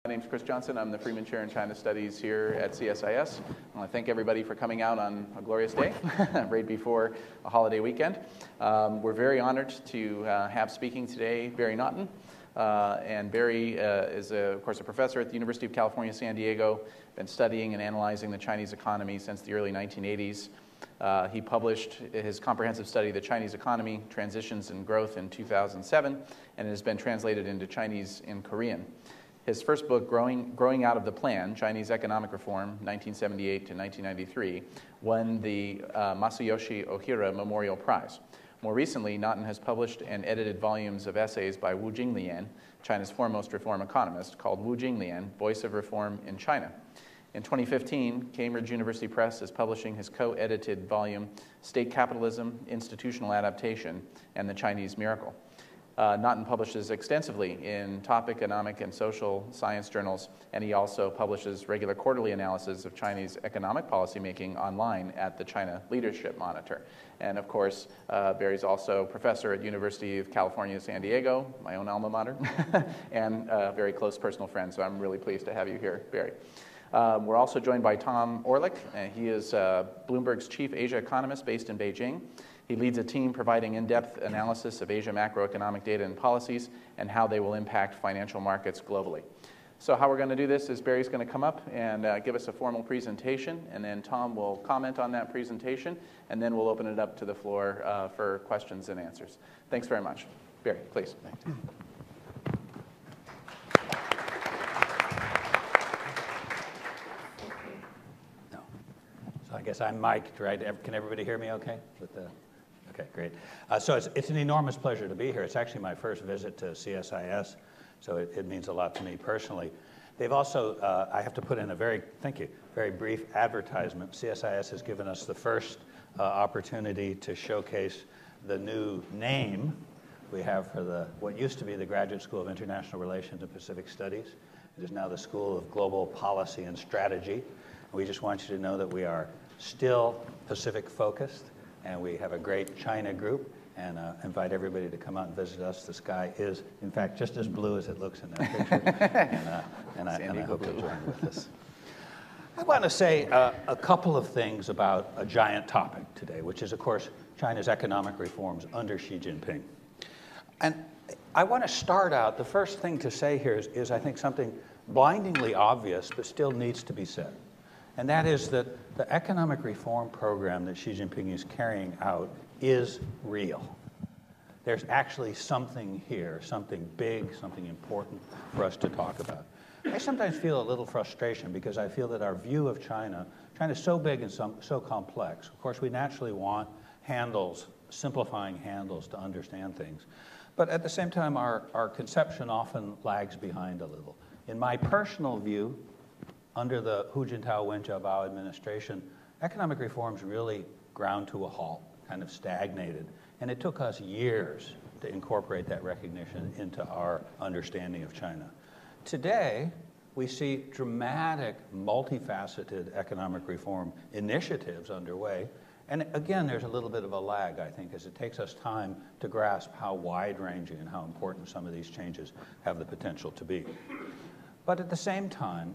My name's Chris Johnson. I'm the Freeman Chair in China Studies here at CSIS. I want to thank everybody for coming out on a glorious day, right before a holiday weekend. We're very honored to have speaking today Barry Naughton. And Barry is, of course, a professor at the University of California, San Diego, been studying and analyzing the Chinese economy since the early 1980s. He published his comprehensive study, The Chinese Economy, Transitions and Growth, in 2007, and it has been translated into Chinese and Korean. His first book, Growing Out of the Plan, Chinese Economic Reform, 1978 to 1993, won the Masayoshi Ohira Memorial Prize. More recently, Naughton has published and edited volumes of essays by Wu Jinglian, China's foremost reform economist, called Wu Jinglian, Voice of Reform in China. In 2015, Cambridge University Press is publishing his co-edited volume, State Capitalism, Institutional Adaptation, and the Chinese Miracle. Naughton publishes extensively in top economic and social science journals, and he also publishes regular quarterly analysis of Chinese economic policymaking online at the China Leadership Monitor. And of course, Barry's also professor at University of California, San Diego, my own alma mater, and a very close personal friend, so I'm really pleased to have you here, Barry. We're also joined by Tom Orlick. He is Bloomberg's chief Asia economist based in Beijing. He leads a team providing in-depth analysis of Asia macroeconomic data and policies and how they will impact financial markets globally. So how we're going to do this is Barry's going to come up and give us a formal presentation, and then Tom will comment on that presentation, and then we'll open it up to the floor for questions and answers. Thanks very much. Barry, please. Thank you. So I guess I'm mic'd, right? Can everybody hear me okay? Okay, great. So it's an enormous pleasure to be here. It's actually my first visit to CSIS, so it means a lot to me personally. They've also, I have to put in a very brief advertisement. CSIS has given us the first opportunity to showcase the new name we have for what used to be the Graduate School of International Relations and Pacific Studies. It is now the School of Global Policy and Strategy. We just want you to know that we are still Pacific focused, and we have a great China group, and invite everybody to come out and visit us. The sky is, in fact, just as blue as it looks in that picture, and I hope you'll join with us. I want to say a couple of things about a giant topic today, which is, of course, China's economic reforms under Xi Jinping. And I want to start out, the first thing to say here is I think something blindingly obvious, but still needs to be said. And that is that the economic reform program that Xi Jinping is carrying out is real. There's actually something here, something big, something important for us to talk about. I sometimes feel a little frustration because I feel that our view of China is so big and so complex. Of course, we naturally want handles, simplifying handles to understand things. But at the same time, our conception often lags behind a little. In my personal view, under the Hu Jintao-Wen Jiabao administration, economic reforms really ground to a halt, kind of stagnated. And it took us years to incorporate that recognition into our understanding of China. Today, we see dramatic, multifaceted economic reform initiatives underway. And again, there's a little bit of a lag, I think, as it takes us time to grasp how wide-ranging and how important some of these changes have the potential to be. But at the same time,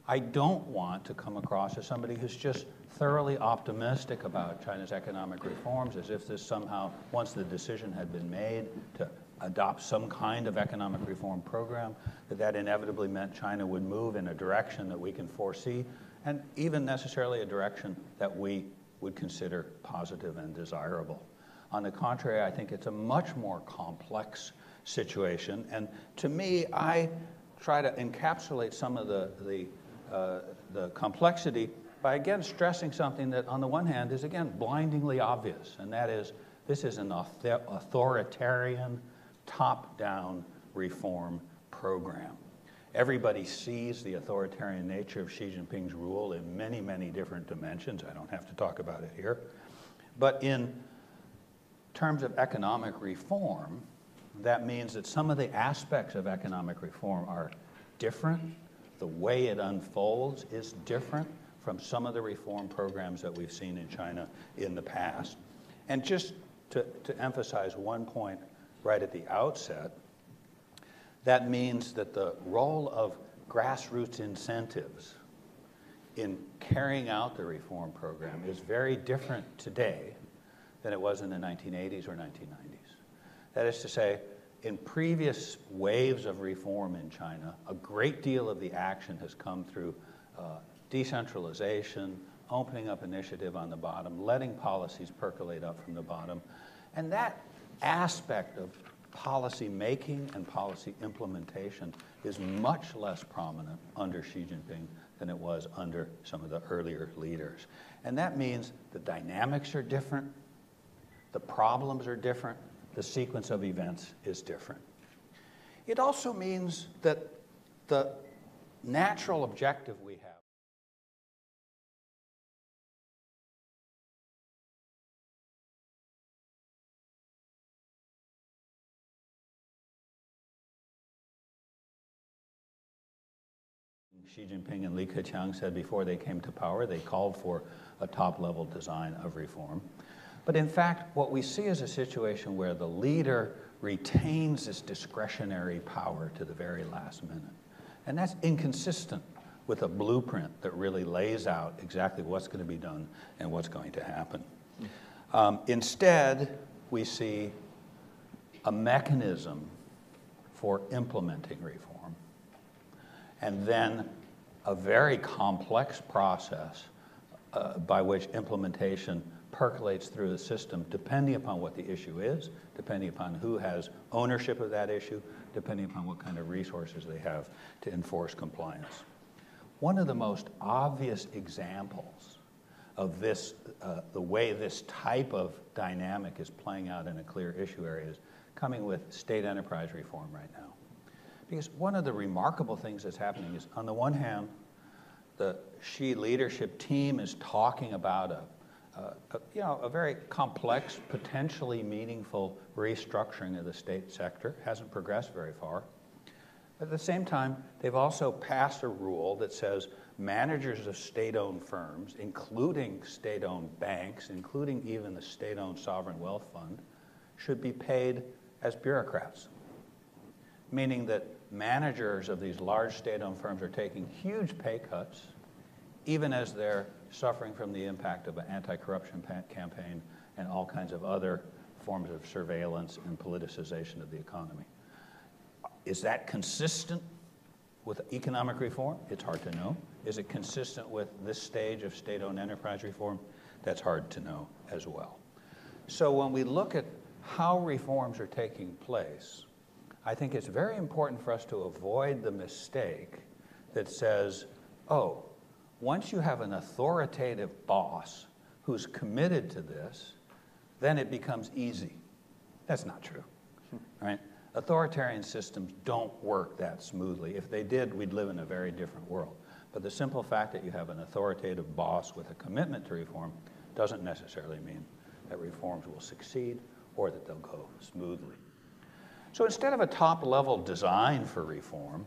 I don't want to come across as somebody who's just thoroughly optimistic about China's economic reforms, as if this somehow, once the decision had been made to adopt some kind of economic reform program, that inevitably meant China would move in a direction that we can foresee, and even necessarily a direction that we would consider positive and desirable. On the contrary, I think it's a much more complex situation, and to me, I try to encapsulate some of the complexity by, again, stressing something that, on the one hand, is, again, blindingly obvious, and that is this is an authoritarian, top-down reform program. Everybody sees the authoritarian nature of Xi Jinping's rule in many, many different dimensions. I don't have to talk about it here. But in terms of economic reform, that means that some of the aspects of economic reform are different. The way it unfolds is different from some of the reform programs that we've seen in China in the past. And just to emphasize one point right at the outset, that means that the role of grassroots incentives in carrying out the reform program is very different today than it was in the 1980s or 1990s. That is to say, in previous waves of reform in China, a great deal of the action has come through decentralization, opening up initiative on the bottom, letting policies percolate up from the bottom. And that aspect of policy making and policy implementation is much less prominent under Xi Jinping than it was under some of the earlier leaders. And that means the dynamics are different, the problems are different, the sequence of events is different. It also means that the natural objective we have Xi Jinping and Li Keqiang said before they came to power, they called for a top-level design of reform. But in fact, what we see is a situation where the leader retains this discretionary power to the very last minute. And that's inconsistent with a blueprint that really lays out exactly what's going to be done and what's going to happen. Instead, we see a mechanism for implementing reform, and then a very complex process by which implementation percolates through the system, depending upon what the issue is, depending upon who has ownership of that issue, depending upon what kind of resources they have to enforce compliance. One of the most obvious examples of this, the way this type of dynamic is playing out in a clear issue area is coming with state enterprise reform right now. Because one of the remarkable things that's happening is, on the one hand, the Xi leadership team is talking about a very complex, potentially meaningful restructuring of the state sector. It hasn't progressed very far. At the same time, they've also passed a rule that says managers of state-owned firms, including state-owned banks, including even the state-owned sovereign wealth fund, should be paid as bureaucrats, meaning that managers of these large state-owned firms are taking huge pay cuts, even as they're suffering from the impact of an anti-corruption campaign and all kinds of other forms of surveillance and politicization of the economy. Is that consistent with economic reform? It's hard to know. Is it consistent with this stage of state-owned enterprise reform? That's hard to know as well. So when we look at how reforms are taking place, I think it's very important for us to avoid the mistake that says, oh, once you have an authoritative boss who's committed to this, then it becomes easy. That's not true, right? Authoritarian systems don't work that smoothly. If they did, we'd live in a very different world. But the simple fact that you have an authoritative boss with a commitment to reform doesn't necessarily mean that reforms will succeed or that they'll go smoothly. So instead of a top-level design for reform,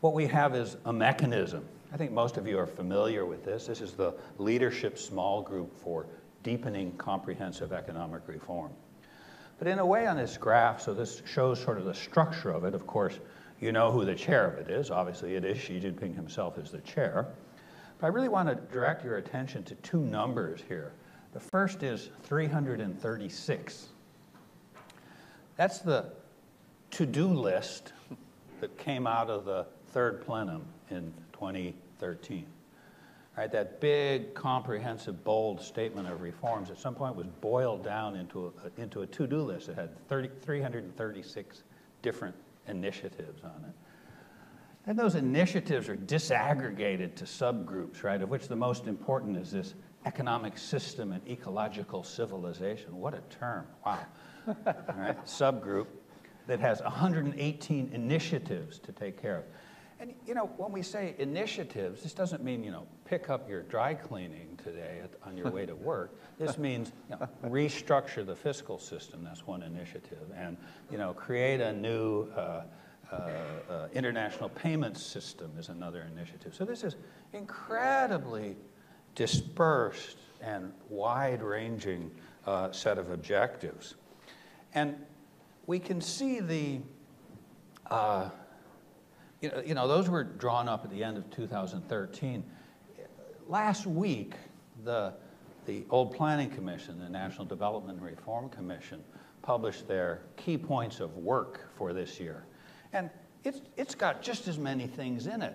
what we have is a mechanism. I think most of you are familiar with this. This is the leadership small group for deepening comprehensive economic reform. But in a way on this graph, so this shows sort of the structure of it. Of course, you know who the chair of it is. Obviously, it is Xi Jinping himself is the chair. But I really want to direct your attention to two numbers here. The first is 336. That's the to-do list that came out of the third plenum in 2013. Right, that big, comprehensive, bold statement of reforms at some point was boiled down into a to-do list. It had 336 different initiatives on it. And those initiatives are disaggregated to subgroups, right, of which the most important is this economic system and ecological civilization. What a term, wow. All right, subgroup that has 118 initiatives to take care of. And, you know, when we say initiatives, this doesn't mean, you know, pick up your dry cleaning today on your way to work. This means, you know, restructure the fiscal system. That's one initiative. And, you know, create a new international payments system is another initiative. So this is incredibly dispersed and wide-ranging set of objectives. And we can see the those were drawn up at the end of 2013. Last week, the Old Planning Commission, the National Development and Reform Commission, published their key points of work for this year. And it's got just as many things in it,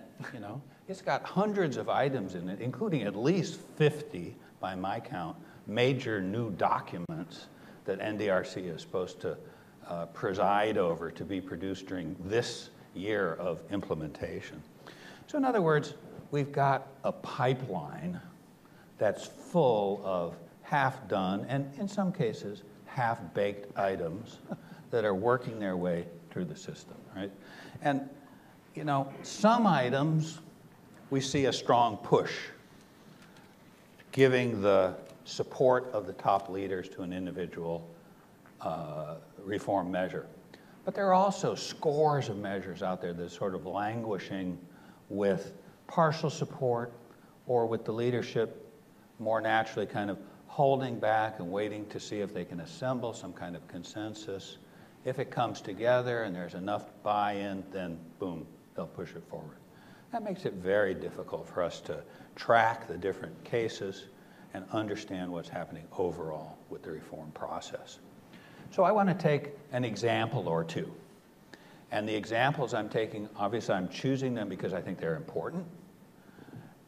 It's got hundreds of items in it, including at least 50, by my count, major new documents that NDRC is supposed to preside over to be produced during this year of implementation. So in other words, we've got a pipeline that's full of half-done and, in some cases, half-baked items that are working their way through the system, right? And, some items we see a strong push, giving the support of the top leaders to an individual reform measure. But there are also scores of measures out there that are sort of languishing with partial support or with the leadership more naturally kind of holding back and waiting to see if they can assemble some kind of consensus. If it comes together and there's enough buy-in, then boom, they'll push it forward. That makes it very difficult for us to track the different cases and understand what's happening overall with the reform process. So I want to take an example or two. And the examples I'm taking, obviously I'm choosing them because I think they're important.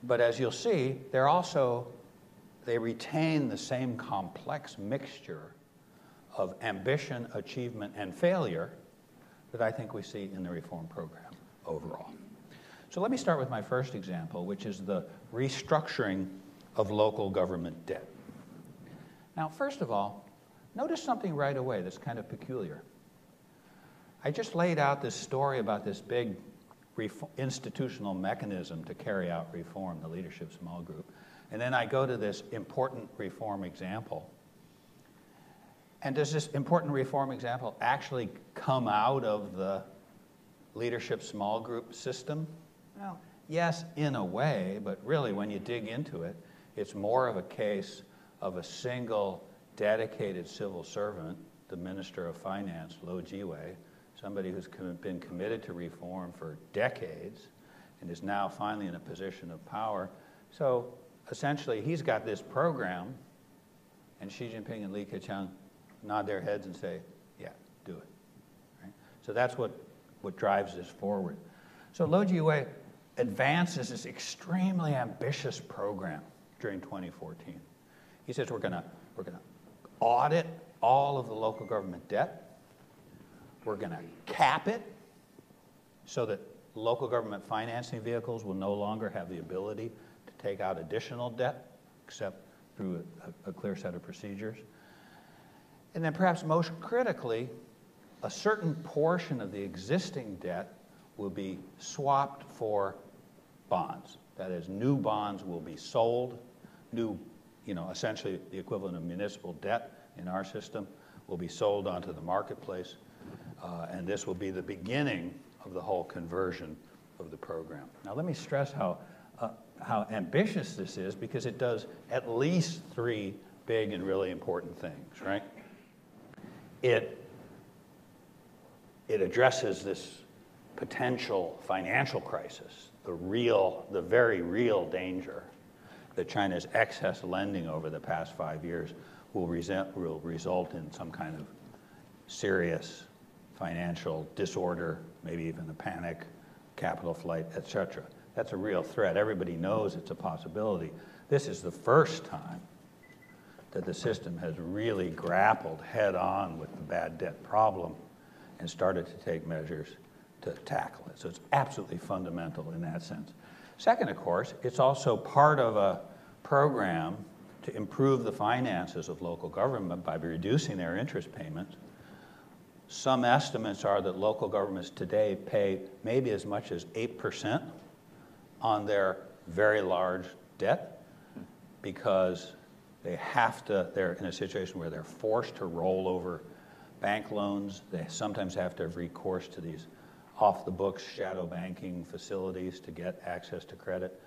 But as you'll see, they retain the same complex mixture of ambition, achievement, and failure that I think we see in the reform program overall. So let me start with my first example, which is the restructuring of local government debt. Now, first of all, notice something right away that's kind of peculiar. I just laid out this story about this big institutional mechanism to carry out reform, the leadership small group. And then I go to this important reform example. And does this important reform example actually come out of the leadership small group system? Well, yes, in a way, but really when you dig into it, it's more of a case of a single dedicated civil servant, the Minister of Finance, Lo Jiwei, somebody who's been committed to reform for decades and is now finally in a position of power. So essentially, he's got this program, and Xi Jinping and Li Keqiang nod their heads and say, yeah, do it. Right? So that's what drives this forward. So Lo Jiwei advances this extremely ambitious program during 2014. He says we're going to audit all of the local government debt. We're going to cap it so that local government financing vehicles will no longer have the ability to take out additional debt except through a clear set of procedures. And then perhaps most critically, a certain portion of the existing debt will be swapped for bonds. That is, new bonds will be sold. New, essentially the equivalent of municipal debt in our system will be sold onto the marketplace. And this will be the beginning of the whole conversion of the program. Now, let me stress how ambitious this is, because it does at least three big and really important things, right? It addresses this potential financial crisis, the very real danger that China's excess lending over the past 5 years will result in some kind of serious financial disorder, maybe even a panic, capital flight, etc. That's a real threat. Everybody knows it's a possibility. This is the first time that the system has really grappled head-on with the bad debt problem and started to take measures to tackle it. So it's absolutely fundamental in that sense. Second, of course, it's also part of a program to improve the finances of local government by reducing their interest payments. Some estimates are that local governments today pay maybe as much as 8% on their very large debt because they're in a situation where they're forced to roll over bank loans. They sometimes have to have recourse to these off-the-books shadow banking facilities to get access to credit.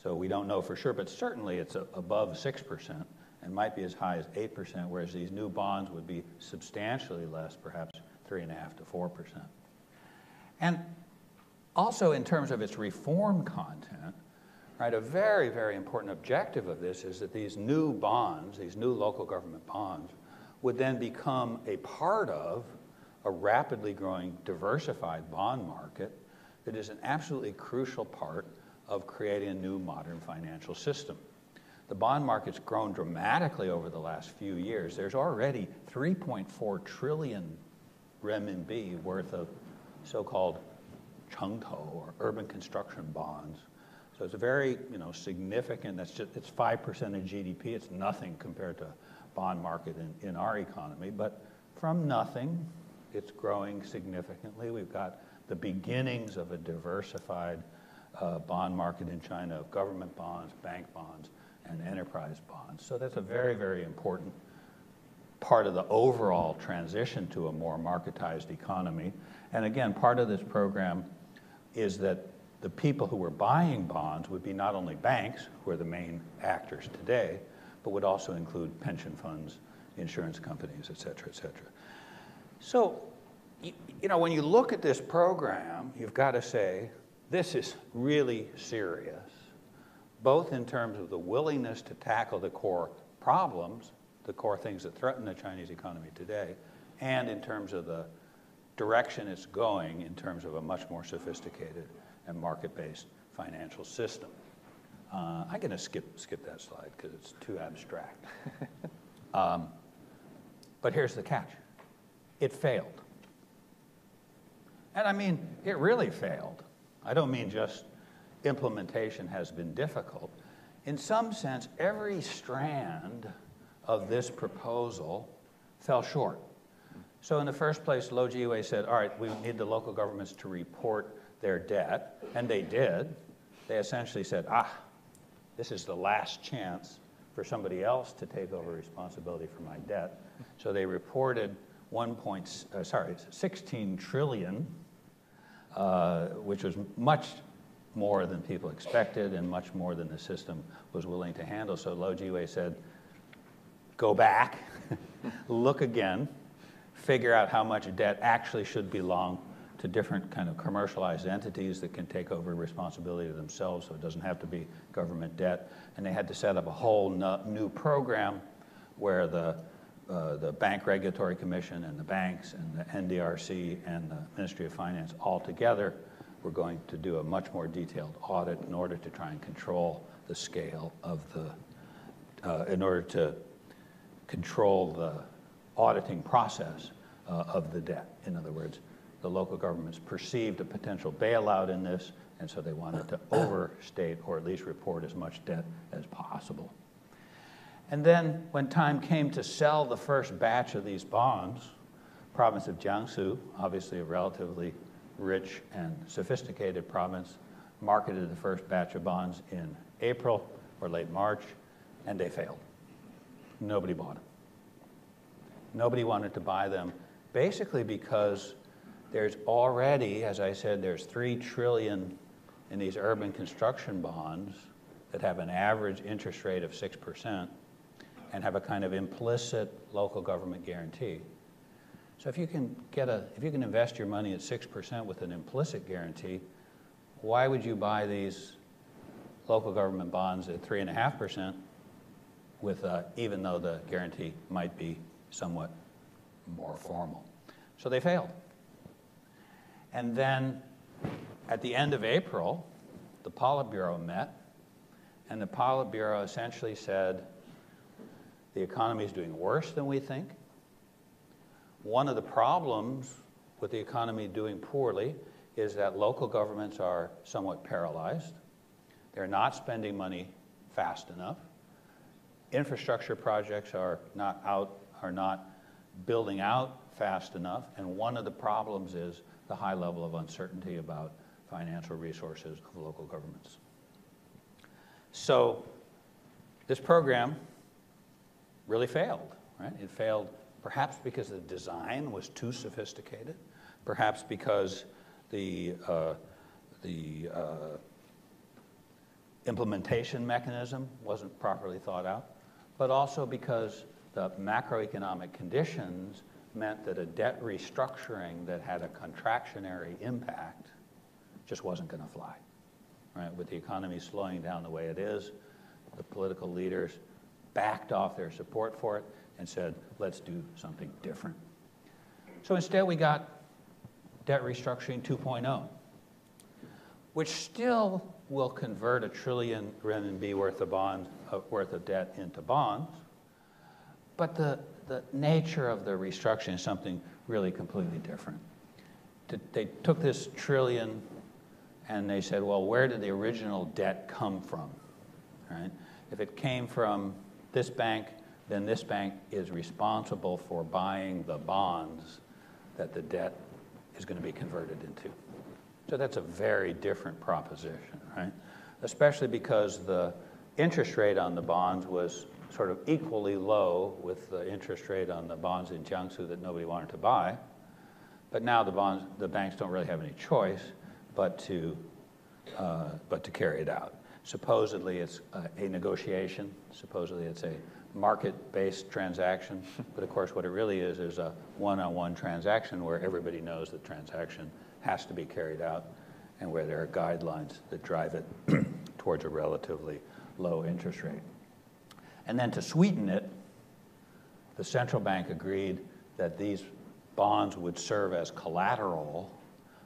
So we don't know for sure, but certainly it's above 6% and might be as high as 8%, whereas these new bonds would be substantially less, perhaps 3.5% to 4%. And Also, in terms of its reform content, right, a very, very important objective of this is that these new bonds, these new local government bonds, would then become a part of a rapidly growing, diversified bond market that is an absolutely crucial part of creating a new modern financial system. The bond market's grown dramatically over the last few years. There's already 3.4 trillion renminbi worth of so-called chengtou, or urban construction bonds. So it's a very, significant, it's 5% of GDP. It's nothing compared to bond market in our economy, but from nothing, it's growing significantly. We've got the beginnings of a diversified bond market in China of government bonds, bank bonds, and enterprise bonds. So that's a very, very important part of the overall transition to a more marketized economy. And again, part of this program is that the people who were buying bonds would be not only banks, who are the main actors today, but would also include pension funds, insurance companies, et cetera, et cetera. So, when you look at this program, you've got to say, this is really serious, both in terms of the willingness to tackle the core problems, the core things that threaten the Chinese economy today, and in terms of the direction it's going in terms of a much more sophisticated and market-based financial system. I'm going to skip that slide because it's too abstract. But here's the catch. It failed. And I mean, it really failed. I don't mean just implementation has been difficult. In some sense, every strand of this proposal fell short. So in the first place, Lou Jiwei said, all right, we need the local governments to report their debt, and they did. They essentially said, this is the last chance for somebody else to take over responsibility for my debt. So they reported 16 trillion, which was much more than people expected and much more than the system was willing to handle. So Lou Jiwei said, go back, look again, figure out how much debt actually should belong to different kind of commercialized entities that can take over responsibility themselves, so it doesn't have to be government debt. And they had to set up a whole new program where the Bank Regulatory Commission and the banks and the NDRC and the Ministry of Finance all together were going to do a much more detailed audit in order to try and control the scale of in order to control the auditing process of the debt. In other words, the local governments perceived a potential bailout in this, and so they wanted to overstate or at least report as much debt as possible. And then when time came to sell the first batch of these bonds, province of Jiangsu, obviously a relatively rich and sophisticated province, marketed the first batch of bonds in April or late March, and they failed. Nobody bought them. Nobody wanted to buy them, basically because there's already, as I said, there's 3 trillion in these urban construction bonds that have an average interest rate of 6% and have a kind of implicit local government guarantee. So if you can invest your money at 6% with an implicit guarantee, why would you buy these local government bonds at 3.5% with even though the guarantee might be somewhat more formal? So they failed. And then at the end of April, the Politburo met, and the Politburo essentially said, the economy is doing worse than we think. One of the problems with the economy doing poorly is that local governments are somewhat paralyzed. They're not spending money fast enough. Infrastructure projects are not building out fast enough, and one of the problems is the high level of uncertainty about financial resources of local governments. So this program really failed, right? It failed perhaps because the design was too sophisticated, perhaps because the implementation mechanism wasn't properly thought out, but also because the macroeconomic conditions meant that a debt restructuring that had a contractionary impact just wasn't going to fly. Right? With the economy slowing down the way it is, the political leaders backed off their support for it and said, let's do something different. So instead we got debt restructuring 2.0, which still will convert $1 trillion RMB worth of debt into bonds, but the nature of the restructuring is something really completely different. They took this trillion and they said, well, where did the original debt come from? Right? If it came from this bank, then this bank is responsible for buying the bonds that the debt is going to be converted into. So that's a very different proposition, right? Especially because the interest rate on the bonds was sort of equally low with the interest rate on the bonds in Jiangsu that nobody wanted to buy. But now the banks don't really have any choice but to carry it out. Supposedly it's a negotiation. Supposedly it's a market-based transaction. But of course what it really is a one-on-one transaction where everybody knows the transaction has to be carried out and where there are guidelines that drive it towards a relatively low interest rate. And then to sweeten it, the central bank agreed that these bonds would serve as collateral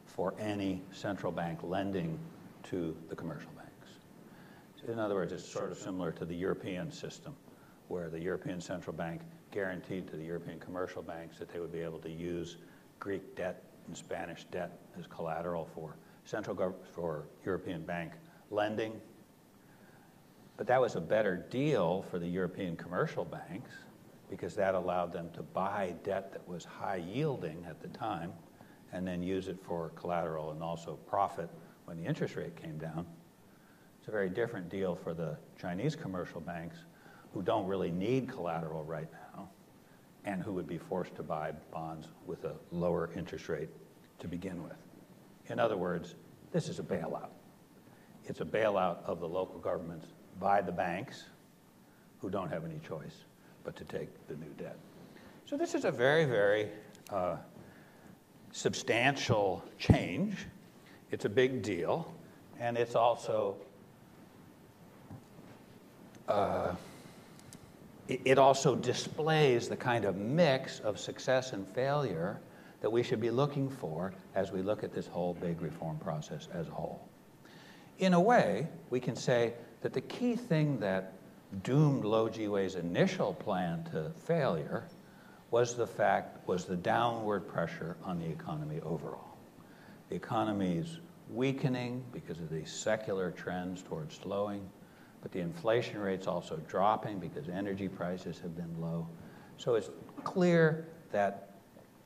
for any central bank lending to the commercial banks. So in other words, it's sort of similar to the European system, where the European Central Bank guaranteed to the European commercial banks that they would be able to use Greek debt and Spanish debt as collateral for European bank lending. But that was a better deal for the European commercial banks because that allowed them to buy debt that was high yielding at the time and then use it for collateral and also profit when the interest rate came down. It's a very different deal for the Chinese commercial banks who don't really need collateral right now and who would be forced to buy bonds with a lower interest rate to begin with. In other words, this is a bailout. It's a bailout of the local governments by the banks who don't have any choice but to take the new debt. So this is a very, very substantial change. It's a big deal, and it's also it also displays the kind of mix of success and failure that we should be looking for as we look at this whole big reform process as a whole. In a way, we can say that the key thing that doomed Lou Jiwei's initial plan to failure was the downward pressure on the economy overall. The economy is weakening because of these secular trends towards slowing, but the inflation rate's also dropping because energy prices have been low. So it's clear that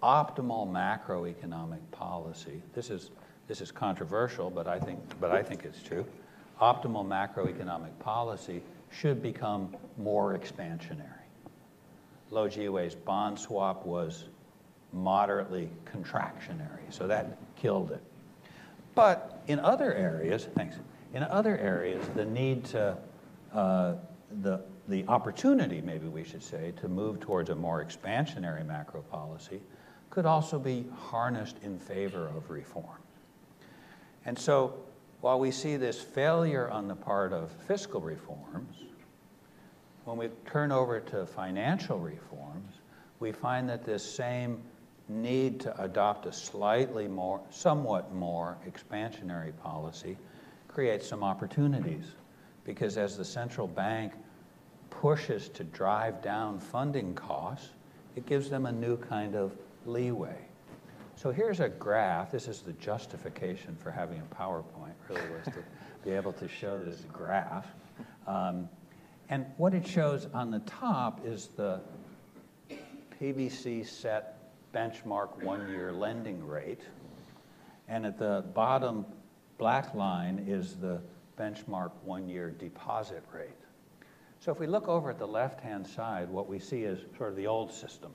optimal macroeconomic policy, this is controversial, but I think it's true. Optimal macroeconomic policy should become more expansionary. Lou Jiwei's bond swap was moderately contractionary, so that killed it. But in other areas, the need to, the opportunity, maybe we should say, to move towards a more expansionary macro policy could also be harnessed in favor of reform. And so while we see this failure on the part of fiscal reforms, when we turn over to financial reforms, we find that this same need to adopt a somewhat more expansionary policy creates some opportunities. Because as the central bank pushes to drive down funding costs, it gives them a new kind of leeway. So here's a graph. This is the justification for having a PowerPoint, really, was to be able to show this graph. And what it shows on the top is the PBC set benchmark one-year lending rate. And at the bottom black line is the benchmark one-year deposit rate. So if we look over at the left-hand side, what we see is sort of the old system,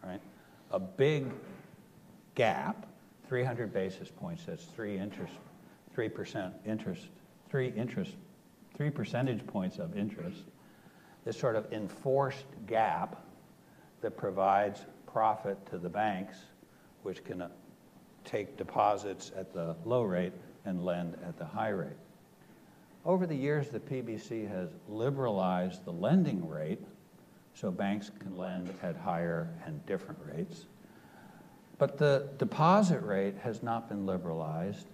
right? A big gap, 300 basis points, that's 3 percentage points of interest. This sort of enforced gap that provides profit to the banks, which can take deposits at the low rate and lend at the high rate. Over the years, the PBC has liberalized the lending rate so banks can lend at higher and different rates. But the deposit rate has not been liberalized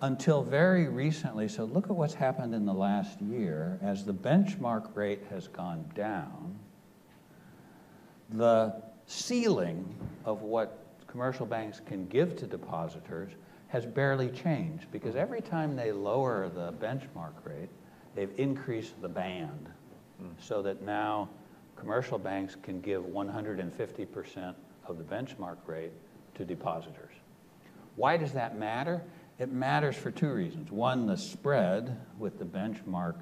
until very recently. So look at what's happened in the last year. As the benchmark rate has gone down, the ceiling of what commercial banks can give to depositors has barely changed, because every time they lower the benchmark rate, they've increased the band so that now commercial banks can give 150% of the benchmark rate to depositors. Why does that matter? It matters for two reasons. One, the spread with the benchmark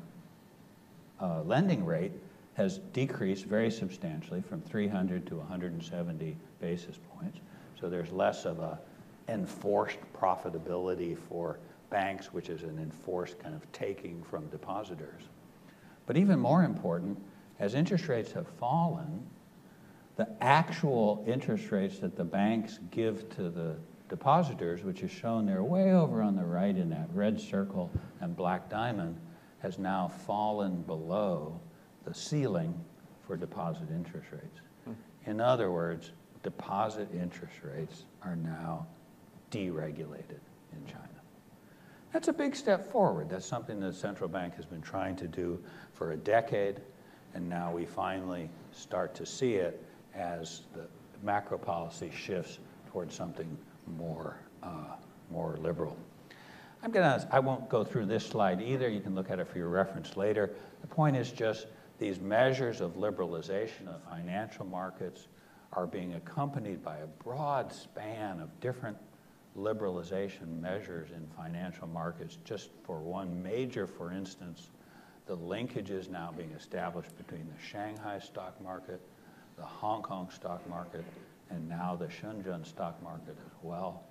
lending rate has decreased very substantially from 300 to 170 basis points. So there's less of a enforced profitability for banks, which is an enforced kind of taking from depositors. But even more important, as interest rates have fallen, the actual interest rates that the banks give to the depositors, which is shown there way over on the right in that red circle and black diamond, has now fallen below the ceiling for deposit interest rates. In other words, deposit interest rates are now deregulated in China. That's a big step forward. That's something the central bank has been trying to do for a decade, and now we finally start to see it as the macro policy shifts towards something more liberal. I won't go through this slide either. You can look at it for your reference later. The point is just these measures of liberalization of financial markets are being accompanied by a broad span of different liberalization measures in financial markets. Just for one major, for instance, the linkages now being established between the Shanghai stock market, the Hong Kong stock market, and now the Shenzhen stock market as well,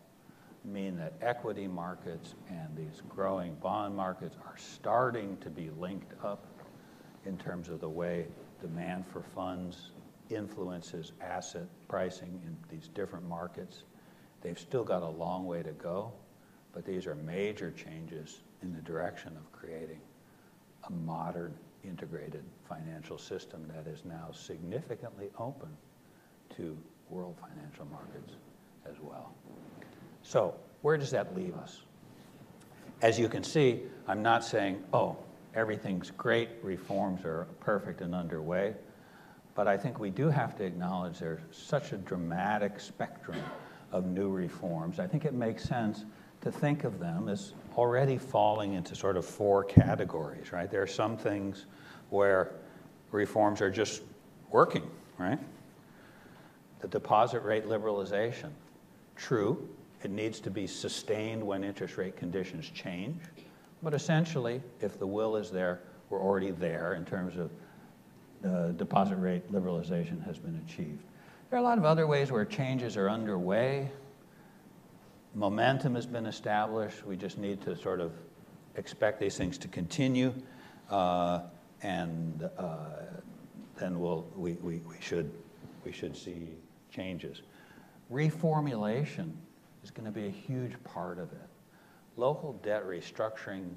mean that equity markets and these growing bond markets are starting to be linked up in terms of the way demand for funds influences asset pricing in these different markets. They've still got a long way to go, but these are major changes in the direction of creating a modern integrated financial system that is now significantly open to world financial markets as well. So where does that leave us? As you can see, I'm not saying, oh, everything's great, reforms are perfect and underway, but I think we do have to acknowledge there's such a dramatic spectrum of new reforms. I think it makes sense to think of them as already falling into sort of four categories, right? There are some things where reforms are just working, right? The deposit rate liberalization, true, it needs to be sustained when interest rate conditions change, but essentially, if the will is there, we're already there in terms of the deposit rate liberalization has been achieved. There are a lot of other ways where changes are underway. Momentum has been established. We just need to sort of expect these things to continue, and then we should see changes. Reformulation is going to be a huge part of it. Local debt restructuring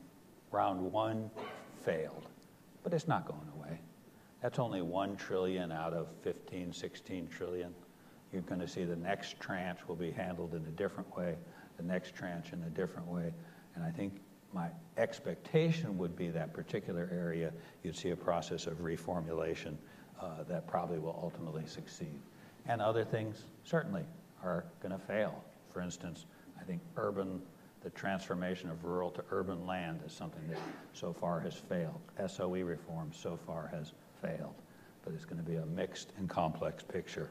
round one failed, but it's not going away. That's only 1 trillion out of 15, 16 trillion. You're going to see the next tranche will be handled in a different way, the next tranche in a different way. And I think my expectation would be that particular area, you'd see a process of reformulation that probably will ultimately succeed. And other things certainly are going to fail. For instance, I think the transformation of rural to urban land is something that so far has failed. SOE reform so far has failed, but it's going to be a mixed and complex picture.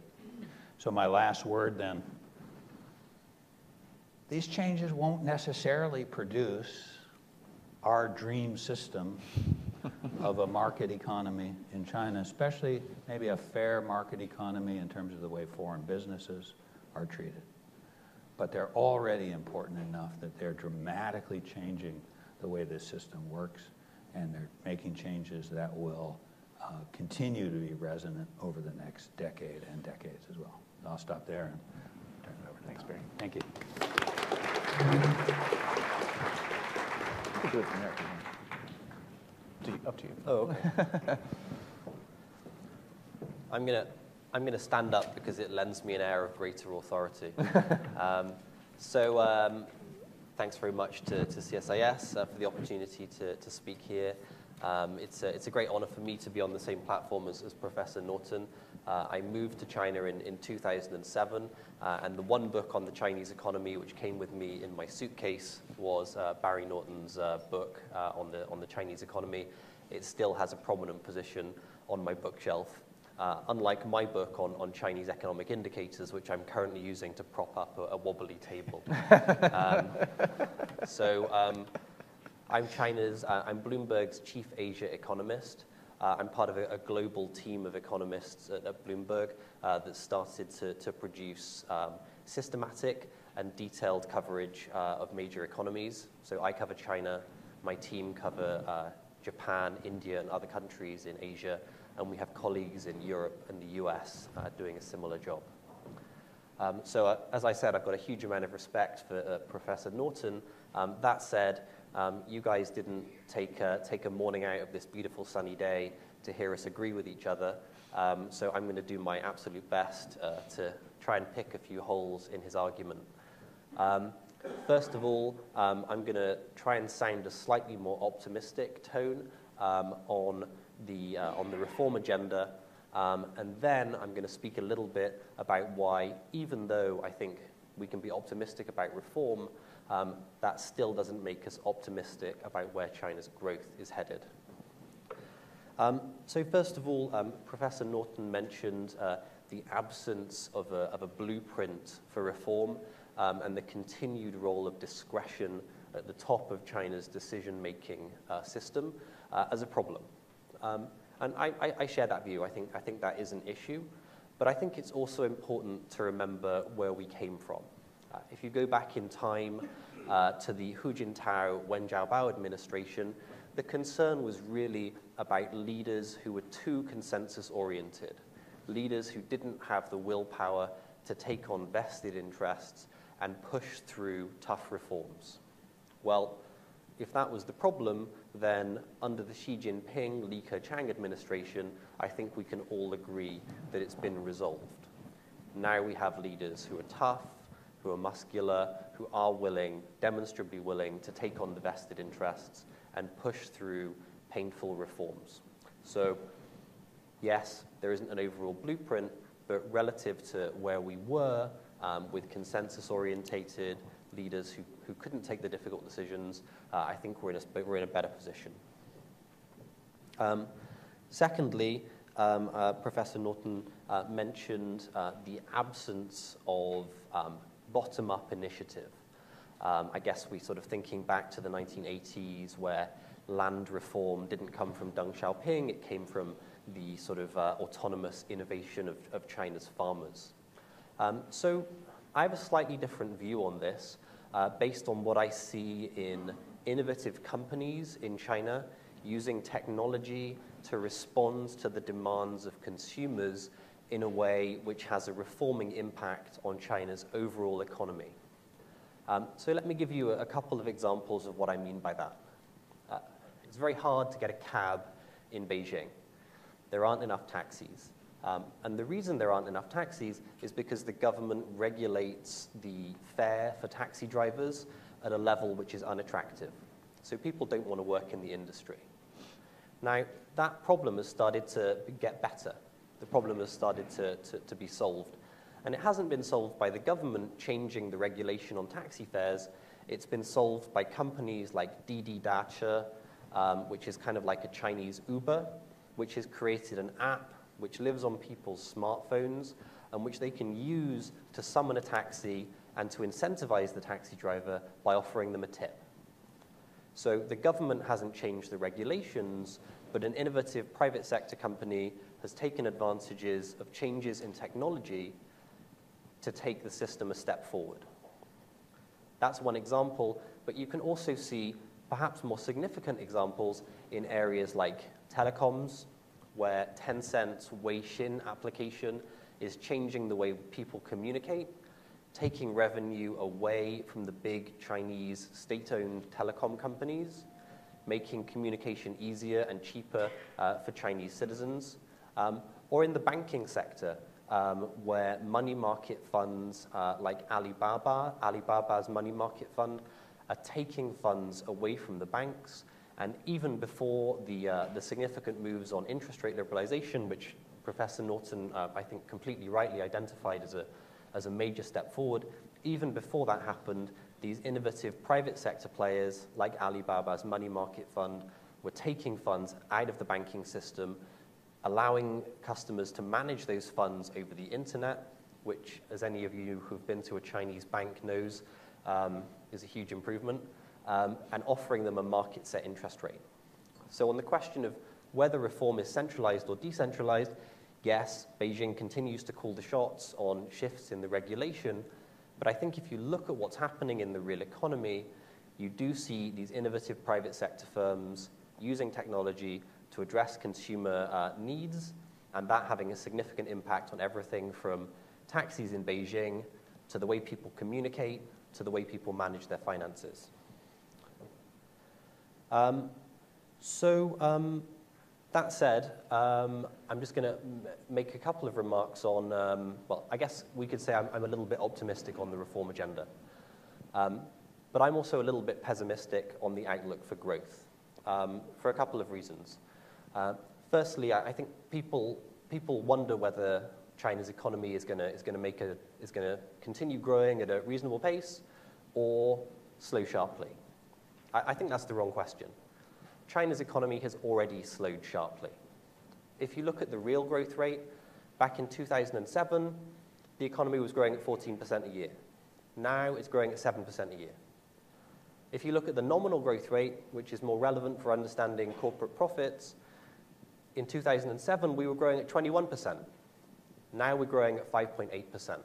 So my last word then, these changes won't necessarily produce our dream system of a market economy in China, especially maybe a fair market economy in terms of the way foreign businesses are treated. But they're already important enough that they're dramatically changing the way this system works, and they're making changes that will continue to be resonant over the next decade and decades as well. I'll stop there and turn it over to Tom. Thanks, Barry. Thank you. could do it from there. Up to you. Oh, okay. I'm gonna stand up because it lends me an air of greater authority. Thanks very much to CSIS for the opportunity to speak here. It's a great honor for me to be on the same platform as Professor Norton. I moved to China in 2007, and the one book on the Chinese economy which came with me in my suitcase was Barry Norton's book on the Chinese economy. It still has a prominent position on my bookshelf, unlike my book on Chinese economic indicators, which I'm currently using to prop up a wobbly table. I'm Bloomberg's chief Asia economist. I'm part of a global team of economists at Bloomberg that started to produce systematic and detailed coverage of major economies. So I cover China, my team cover Japan, India, and other countries in Asia, and we have colleagues in Europe and the US doing a similar job. As I said, I've got a huge amount of respect for Professor Norton. That said, you guys didn't take a morning out of this beautiful sunny day to hear us agree with each other. So I'm going to do my absolute best to try and pick a few holes in his argument. First of all, I'm going to try and sound a slightly more optimistic tone on the reform agenda, and then I'm going to speak a little bit about why, even though I think we can be optimistic about reform, that still doesn't make us optimistic about where China's growth is headed. So first of all, Professor Norton mentioned the absence of a blueprint for reform and the continued role of discretion at the top of China's decision-making system as a problem. And I share that view. I think that is an issue. But I think it's also important to remember where we came from. If you go back in time to the Hu Jintao, Wen Jiabao administration, the concern was really about leaders who were too consensus-oriented, leaders who didn't have the willpower to take on vested interests and push through tough reforms. Well, if that was the problem, then under the Xi Jinping, Li Keqiang administration, I think we can all agree that it's been resolved. Now we have leaders who are tough, who are muscular, who are willing, demonstrably willing, to take on the vested interests and push through painful reforms. So, yes, there isn't an overall blueprint, but relative to where we were with consensus-orientated leaders who couldn't take the difficult decisions, I think we're in a better position. Secondly, Professor Norton mentioned the absence of bottom-up initiative. I guess we sort of thinking back to the 1980s where land reform didn't come from Deng Xiaoping, it came from the sort of autonomous innovation of China's farmers. So I have a slightly different view on this based on what I see in innovative companies in China using technology to respond to the demands of consumers in a way which has a reforming impact on China's overall economy. So let me give you a couple of examples of what I mean by that. It's very hard to get a cab in Beijing. There aren't enough taxis. And the reason there aren't enough taxis is because the government regulates the fare for taxi drivers at a level which is unattractive. So people don't want to work in the industry. Now, that problem has started to get better. The problem has started to be solved. And it hasn't been solved by the government changing the regulation on taxi fares. It's been solved by companies like Didi Dacha, which is kind of like a Chinese Uber, which has created an app which lives on people's smartphones and which they can use to summon a taxi and to incentivize the taxi driver by offering them a tip. So the government hasn't changed the regulations, but an innovative private sector company has taken advantages of changes in technology to take the system a step forward. That's one example, but you can also see perhaps more significant examples in areas like telecoms, where Tencent's Weixin application is changing the way people communicate, taking revenue away from the big Chinese state-owned telecom companies, making communication easier and cheaper for Chinese citizens, or in the banking sector, where money market funds like Alibaba's money market fund, are taking funds away from the banks. And even before the significant moves on interest rate liberalization, which Professor Norton, I think, completely rightly identified as a major step forward, even before that happened, these innovative private sector players like Alibaba's money market fund were taking funds out of the banking system, allowing customers to manage those funds over the internet, which, as any of you who've been to a Chinese bank knows, is a huge improvement, and offering them a market-set interest rate. So on the question of whether reform is centralized or decentralized, yes, Beijing continues to call the shots on shifts in the regulation, but I think if you look at what's happening in the real economy, you do see these innovative private sector firms using technology to address consumer needs, and that having a significant impact on everything from taxis in Beijing to the way people communicate to the way people manage their finances. That said, I'm just going to make a couple of remarks on, well, I guess we could say I'm a little bit optimistic on the reform agenda. But I'm also a little bit pessimistic on the outlook for growth, for a couple of reasons. Firstly, I think people wonder whether China's economy is going to continue growing at a reasonable pace or slow sharply. I think that's the wrong question. China's economy has already slowed sharply. If you look at the real growth rate, back in 2007, the economy was growing at 14% a year. Now it's growing at 7% a year. If you look at the nominal growth rate, which is more relevant for understanding corporate profits, in 2007 we were growing at 21%. Now we're growing at 5.8%.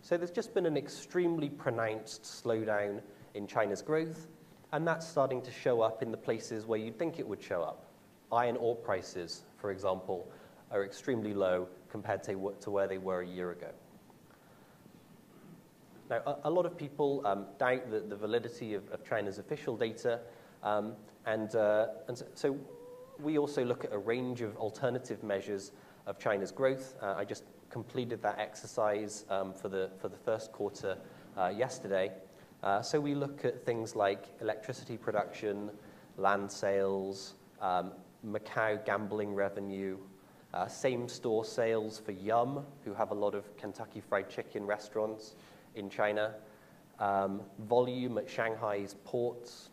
So there's just been an extremely pronounced slowdown in China's growth, and that's starting to show up in the places where you'd think it would show up. Iron ore prices, for example, are extremely low compared to where they were a year ago. Now, a lot of people doubt the validity of China's official data, and so we also look at a range of alternative measures of China's growth. I just completed that exercise for the first quarter yesterday. So we look at things like electricity production, land sales, Macau gambling revenue, same-store sales for Yum, who have a lot of Kentucky Fried Chicken restaurants in China, volume at Shanghai's ports.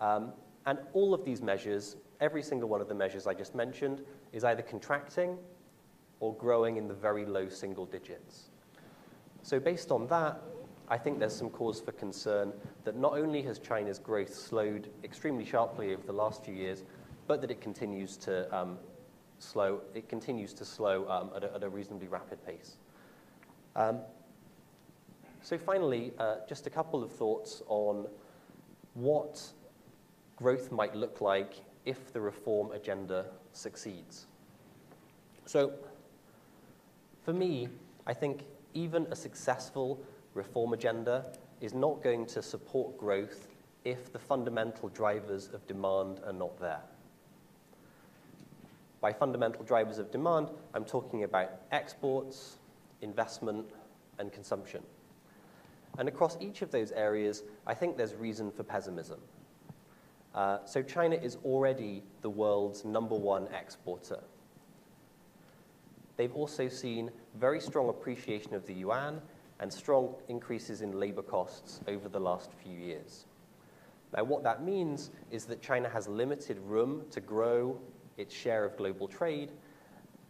And all of these measures, every single one of the measures I just mentioned, is either contracting or growing in the very low single digits. So based on that, I think there's some cause for concern that not only has China's growth slowed extremely sharply over the last few years, but that it continues to slow. It continues to slow at a reasonably rapid pace. So finally, just a couple of thoughts on what growth might look like if the reform agenda succeeds. So for me, I think even a successful reform agenda is not going to support growth if the fundamental drivers of demand are not there. By fundamental drivers of demand, I'm talking about exports, investment, and consumption. And across each of those areas, I think there's reason for pessimism. So China is already the world's #1 exporter. They've also seen very strong appreciation of the yuan and strong increases in labor costs over the last few years. Now, what that means is that China has limited room to grow its share of global trade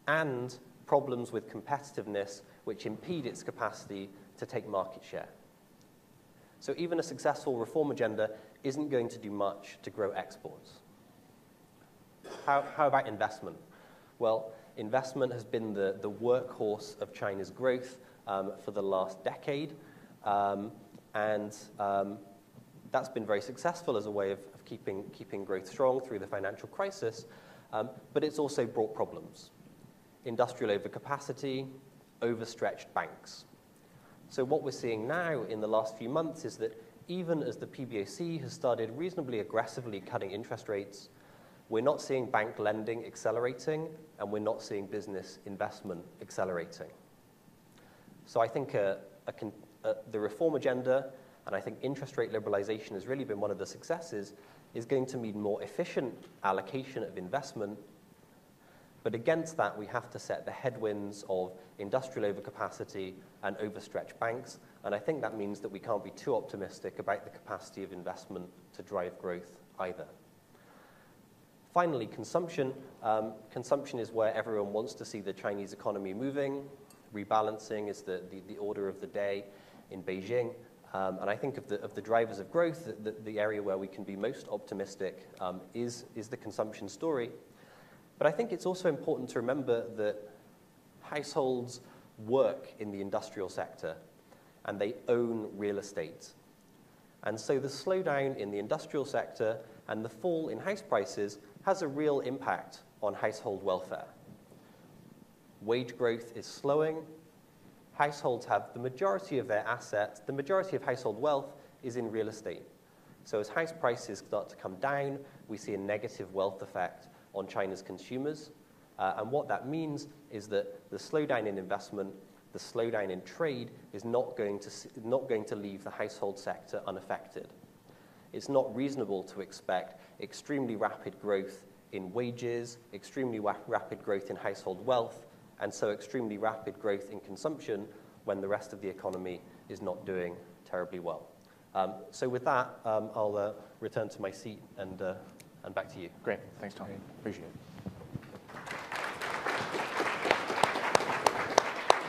and problems with competitiveness which impede its capacity to take market share. So even a successful reform agenda isn't going to do much to grow exports. How about investment? Well, investment has been the workhorse of China's growth for the last decade, and that's been very successful as a way of keeping growth strong through the financial crisis, but it's also brought problems. Industrial overcapacity, overstretched banks. So what we're seeing now in the last few months is that even as the PBOC has started reasonably aggressively cutting interest rates, we're not seeing bank lending accelerating, and we're not seeing business investment accelerating. So I think the reform agenda, and I think interest rate liberalization has really been one of the successes, is going to mean more efficient allocation of investment. But against that, we have to set the headwinds of industrial overcapacity and overstretched banks. And I think that means that we can't be too optimistic about the capacity of investment to drive growth either. Finally, consumption. Consumption is where everyone wants to see the Chinese economy moving. Rebalancing is the order of the day in Beijing. And I think of the drivers of growth, the area where we can be most optimistic is the consumption story. But I think it's also important to remember that households work in the industrial sector, and they own real estate. And so the slowdown in the industrial sector and the fall in house prices has a real impact on household welfare. Wage growth is slowing. Households have the majority of their assets, the majority of household wealth is in real estate. So as house prices start to come down, we see a negative wealth effect on China's consumers. And what that means is that the slowdown in investment, the slowdown in trade is not going to leave the household sector unaffected. It's not reasonable to expect extremely rapid growth in wages, extremely rapid growth in household wealth, and so extremely rapid growth in consumption when the rest of the economy is not doing terribly well. So with that, I'll return to my seat and back to you. Great. Thanks, Tom. Appreciate it.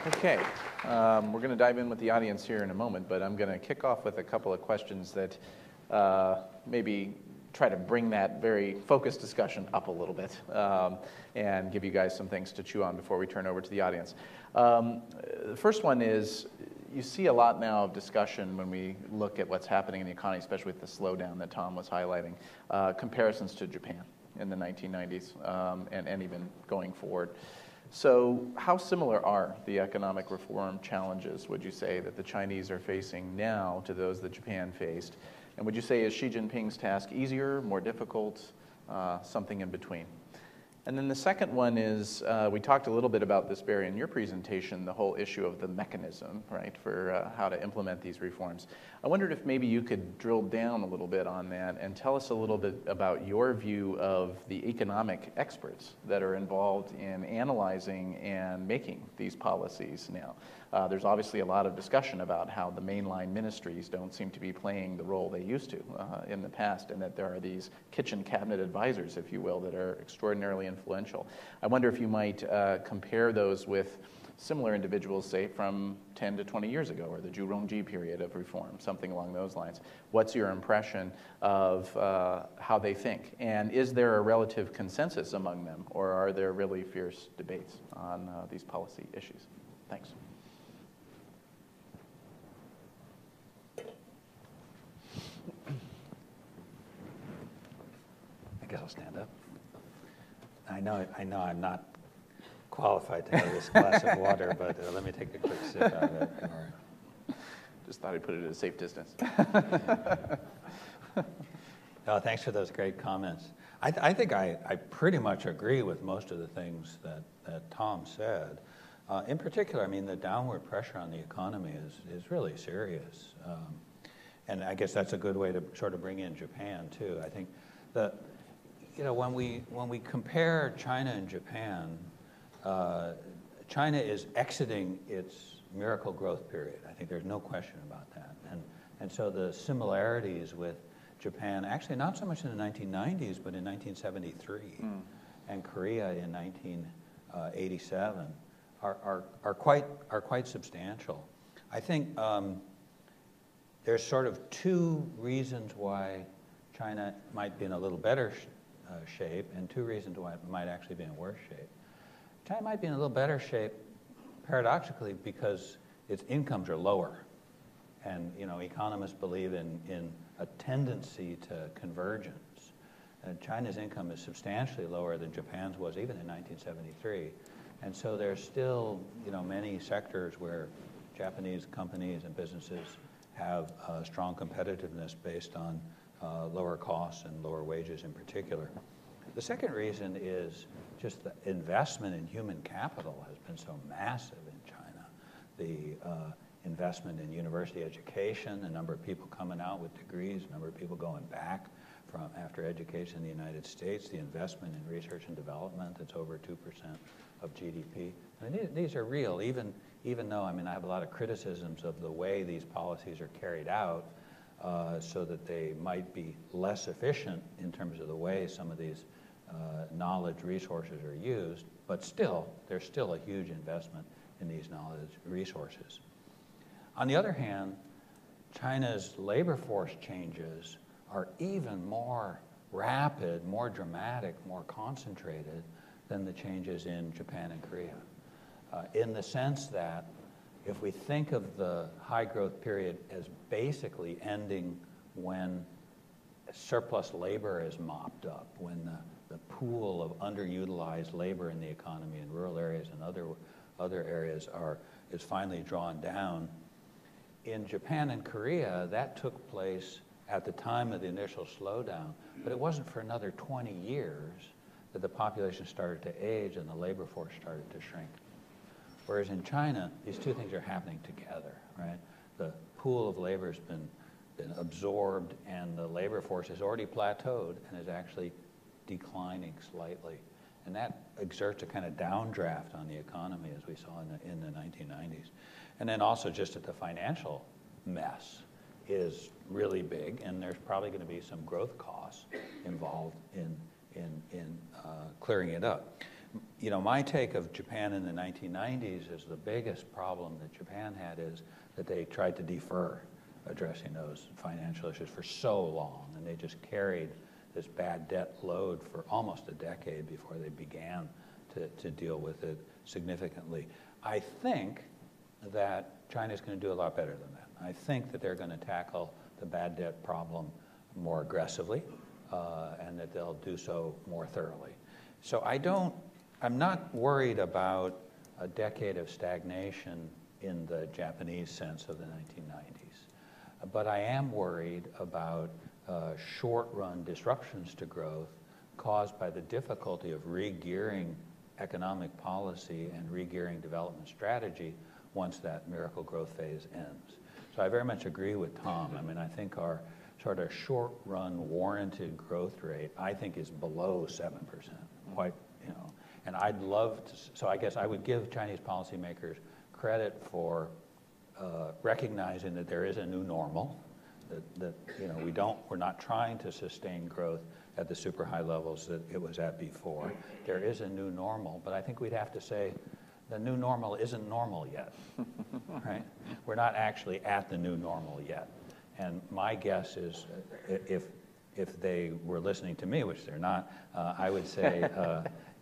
Okay. We're going to dive in with the audience here in a moment, but I'm going to kick off with a couple of questions that maybe try to bring that very focused discussion up a little bit and give you guys some things to chew on before we turn over to the audience. The first one is, you see a lot now of discussion when we look at what's happening in the economy, especially with the slowdown that Tom was highlighting, comparisons to Japan in the 1990s and even going forward. So how similar are the economic reform challenges, would you say, that the Chinese are facing now to those that Japan faced? And would you say, is Xi Jinping's task easier, more difficult, something in between? And then the second one is, we talked a little bit about this, Barry, in your presentation, the whole issue of the mechanism, right, for how to implement these reforms. I wondered if maybe you could drill down a little bit on that and tell us a little bit about your view of the economic experts that are involved in analyzing and making these policies now. There's obviously a lot of discussion about how the mainline ministries don't seem to be playing the role they used to in the past, and that there are these kitchen cabinet advisors, if you will, that are extraordinarily influential. I wonder if you might compare those with similar individuals, say, from 10 to 20 years ago, or the Zhurongji period of reform, something along those lines. What's your impression of how they think? And is there a relative consensus among them, or are there really fierce debates on these policy issues? Thanks. I guess I'll stand up. I know I'm not qualified to have this glass of water, but let me take a quick sip out of it. Just thought I'd put it at a safe distance. No, thanks for those great comments. I think I pretty much agree with most of the things that Tom said. In particular, I mean, the downward pressure on the economy is really serious. And I guess that's a good way to sort of bring in Japan, too. I think when we compare China and Japan, China is exiting its miracle growth period. I think there's no question about that. And so the similarities with Japan, actually not so much in the 1990s, but in 1973 and Korea in 1987 are quite substantial. I think there's sort of two reasons why China might be in a little better shape, and two reasons why it might actually be in worse shape. China might be in a little better shape, paradoxically, because its incomes are lower. And economists believe in a tendency to convergence. And China's income is substantially lower than Japan's was even in 1973. And so there's still many sectors where Japanese companies and businesses have strong competitiveness based on lower costs and lower wages in particular. The second reason is just the investment in human capital has been so massive in China. The investment in university education, the number of people coming out with degrees, the number of people going back from after education in the United States, the investment in research and development, it's over 2% of GDP. I mean, these are real, even though, I mean, I have a lot of criticisms of the way these policies are carried out, so that they might be less efficient in terms of the way some of these knowledge resources are used, but still, there's still a huge investment in these knowledge resources. On the other hand, China's labor force changes are even more rapid, more dramatic, more concentrated than the changes in Japan and Korea. In the sense that if we think of the high growth period as basically ending when surplus labor is mopped up, when the pool of underutilized labor in the economy in rural areas and other areas is finally drawn down. In Japan and Korea, that took place at the time of the initial slowdown, but it wasn't for another 20 years that the population started to age and the labor force started to shrink. Whereas in China, these two things are happening together, right? The pool of labor has been absorbed and the labor force has already plateaued and is actually declining slightly. And that exerts a kind of downdraft on the economy, as we saw in the 1990s. And then also just that the financial mess is really big, and there's probably going to be some growth costs involved in clearing it up. You know, my take of Japan in the 1990s is the biggest problem that Japan had is that they tried to defer addressing those financial issues for so long, and they just carried this bad debt load for almost a decade before they began to deal with it significantly. I think that China's going to do a lot better than that. I think that they're going to tackle the bad debt problem more aggressively, and that they'll do so more thoroughly. So I'm not worried about a decade of stagnation in the Japanese sense of the 1990s, but I am worried about short-run disruptions to growth caused by the difficulty of re-gearing economic policy and re-gearing development strategy once that miracle growth phase ends. So I very much agree with Tom. I mean, I think our sort of short-run warranted growth rate, I think, is below 7%, quite, you know. And I'd love to, so I guess I would give Chinese policymakers credit for recognizing that there is a new normal, that you know, we're not trying to sustain growth at the super high levels that it was at before. There is a new normal, but I think we'd have to say the new normal isn't normal yet, right? We're not actually at the new normal yet. And my guess is if they were listening to me, which they're not, I would say,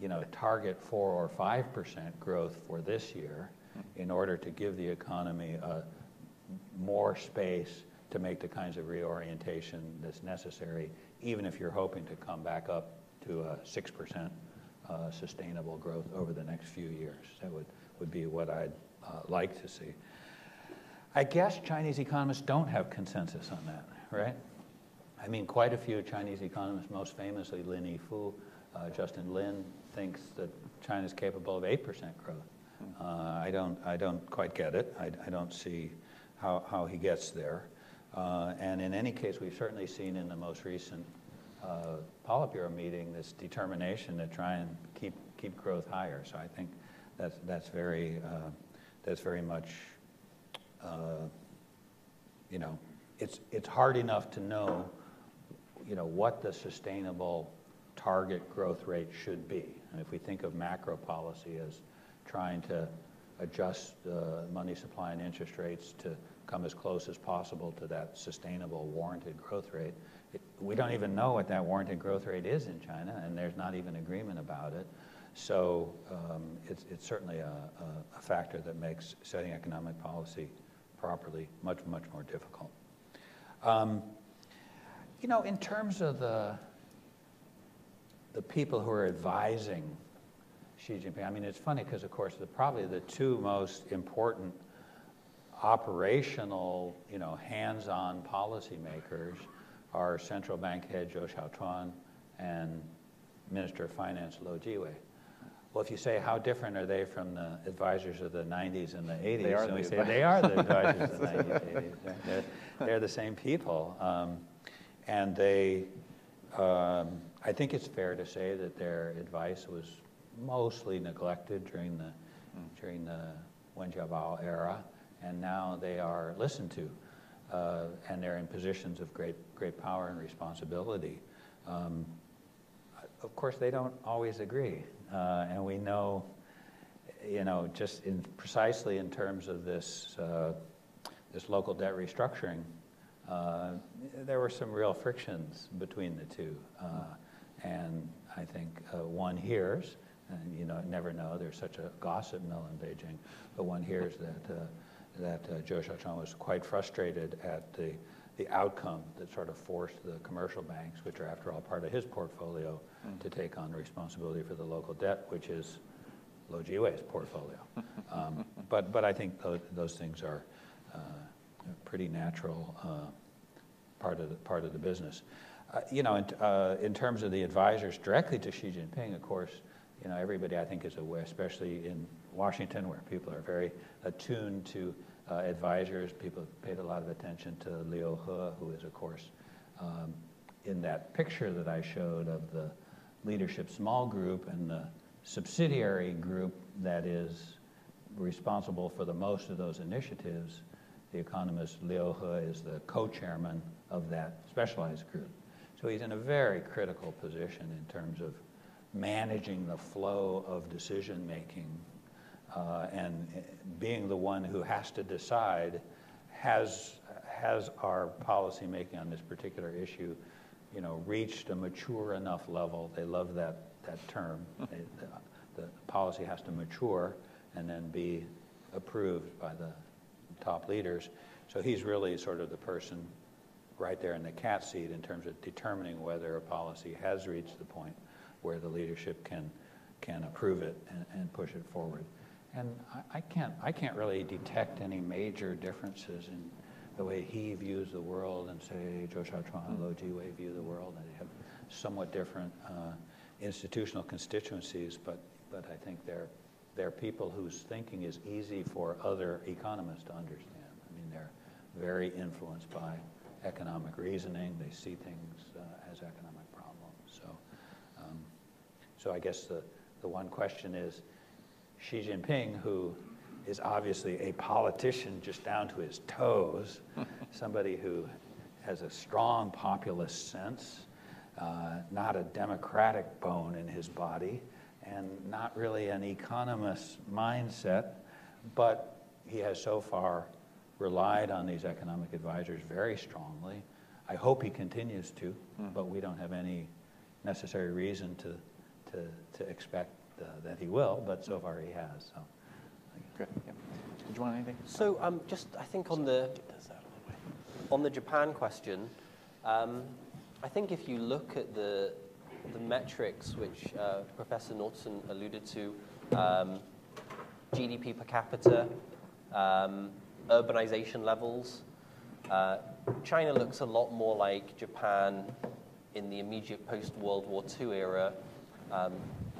you know, target 4 or 5% growth for this year in order to give the economy more space to make the kinds of reorientation that's necessary, even if you're hoping to come back up to a 6% sustainable growth over the next few years. That would be what I'd like to see. I guess Chinese economists don't have consensus on that, right? I mean, quite a few Chinese economists, most famously Lin Yifu, Justin Lin, thinks that China's capable of 8% growth. I don't quite get it. I don't see how he gets there. And in any case, we've certainly seen in the most recent Politburo meeting this determination to try and keep growth higher. So I think that's very much, you know, it's hard enough to know, you know, what the sustainable target growth rate should be. And if we think of macro policy as trying to adjust money supply and interest rates to come as close as possible to that sustainable warranted growth rate, we don't even know what that warranted growth rate is in China, and there's not even agreement about it. So it's certainly a factor that makes setting economic policy properly much more difficult. You know, in terms of the people who are advising Xi Jinping, I mean, it's funny because, of course, probably the two most important operational, hands-on policymakers are Central Bank head Zhou Xiaochuan and Minister of Finance Lou Jiwei. Well, if you say how different are they from the advisors of the 90s and the 80s, and we say they are the advisors of the 90s, 80s. They're the same people, and they. I think it's fair to say that their advice was mostly neglected during the Wen Jiabao era, and now they are listened to, and they're in positions of great power and responsibility. Of course, they don't always agree, and we know, just precisely in terms of this local debt restructuring, there were some real frictions between the two, and I think one hears, and you never know. There's such a gossip mill in Beijing, but one hears that Zhou Xiaochuan was quite frustrated at the outcome that sort of forced the commercial banks, which are after all part of his portfolio, to take on the responsibility for the local debt, which is Lou Jiwei's portfolio. But I think those things are pretty natural part of the business. In terms of the advisors directly to Xi Jinping, of course, everybody I think is aware, especially in Washington, where people are very attuned to advisors. People paid a lot of attention to Liu He, who is, of course, in that picture that I showed of the leadership small group and the subsidiary group that is responsible for the most of those initiatives. The economist Liu He is the co-chairman of that specialized group. So he's in a very critical position in terms of managing the flow of decision-making and being the one who has to decide, has our policy making on this particular issue, reached a mature enough level. They love that term. The policy has to mature and then be approved by the top leaders. So he's really sort of the person right there in the cat seat in terms of determining whether a policy has reached the point where the leadership can approve it and push it forward. And I can't really detect any major differences in the way he views the world and say Zhou Xiaochuan and Lou Jiwei view the world. And they have somewhat different institutional constituencies, but I think they're people whose thinking is easy for other economists to understand. I mean, they're very influenced by economic reasoning. They see things as economic problems. So I guess the one question is, Xi Jinping, who is obviously a politician just down to his toes, somebody who has a strong populist sense, not a democratic bone in his body, and not really an economist mindset, but he has so far relied on these economic advisors very strongly. I hope he continues to, but we don't have any necessary reason to expect that he will, but so far he has. So. Good. Yeah. Did you want anything? So just I think on the Japan question, I think if you look at the metrics which Professor Norton alluded to, GDP per capita, urbanization levels, China looks a lot more like Japan in the immediate post-World War II era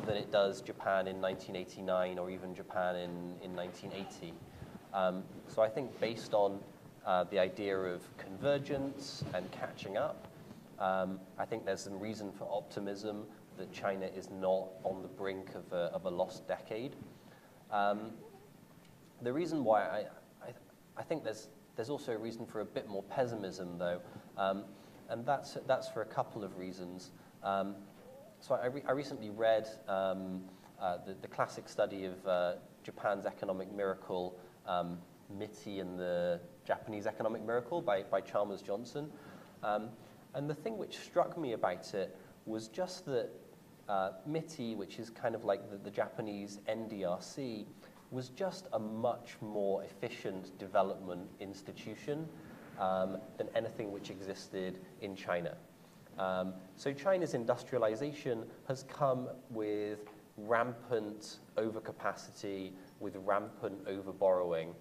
than it does Japan in 1989 or even Japan in 1980. So I think based on the idea of convergence and catching up, I think there's some reason for optimism that China is not on the brink of a lost decade. The reason why I think there's also a reason for a bit more pessimism, though, and that's for a couple of reasons. So I recently read the classic study of Japan's economic miracle, MITI and the Japanese economic miracle by Chalmers Johnson. And the thing which struck me about it was just that MITI, which is kind of like the Japanese NDRC, was just a much more efficient development institution than anything which existed in China. So China's industrialization has come with rampant overcapacity, with rampant overborrowing.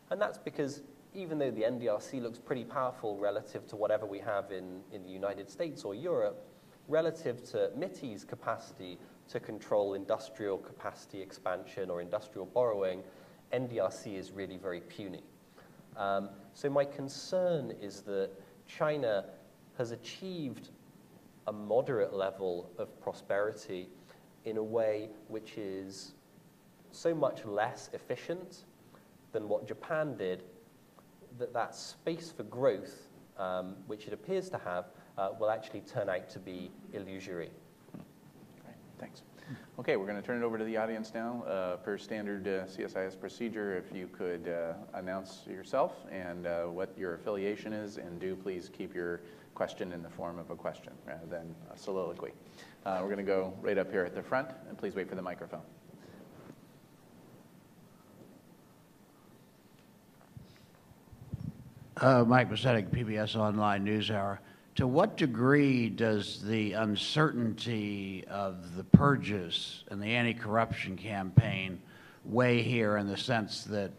And that's because even though the NDRC looks pretty powerful relative to whatever we have in the United States or Europe, relative to MITI's capacity to control industrial capacity expansion or industrial borrowing, NDRC is really very puny. So my concern is that China has achieved a moderate level of prosperity in a way which is so much less efficient than what Japan did, that space for growth, which it appears to have, will actually turn out to be illusory. Great, thanks. Okay, we're going to turn it over to the audience now. Per standard CSIS procedure, if you could announce yourself and what your affiliation is, and do please keep your question in the form of a question rather than a soliloquy. We're going to go right up here at the front, and please wait for the microphone. Mike Macetic, PBS Online NewsHour. To what degree does the uncertainty of the purges and the anti-corruption campaign weigh here, in the sense that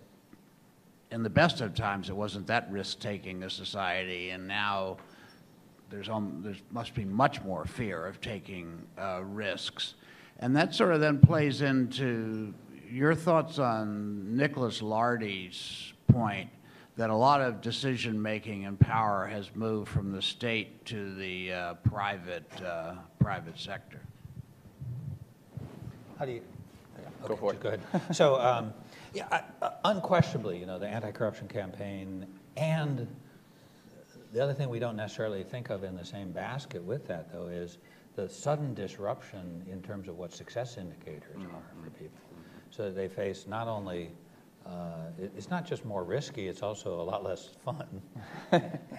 in the best of times it wasn't that risk-taking a society, and now there must be much more fear of taking risks? And that sort of then plays into your thoughts on Nicholas Lardy's point that a lot of decision-making and power has moved from the state to the private sector. How do you? Go for it. Go ahead. So, unquestionably, the anti-corruption campaign, and the other thing we don't necessarily think of in the same basket with that, though, is the sudden disruption in terms of what success indicators are for people. So that they face not only it's not just more risky, it's also a lot less fun.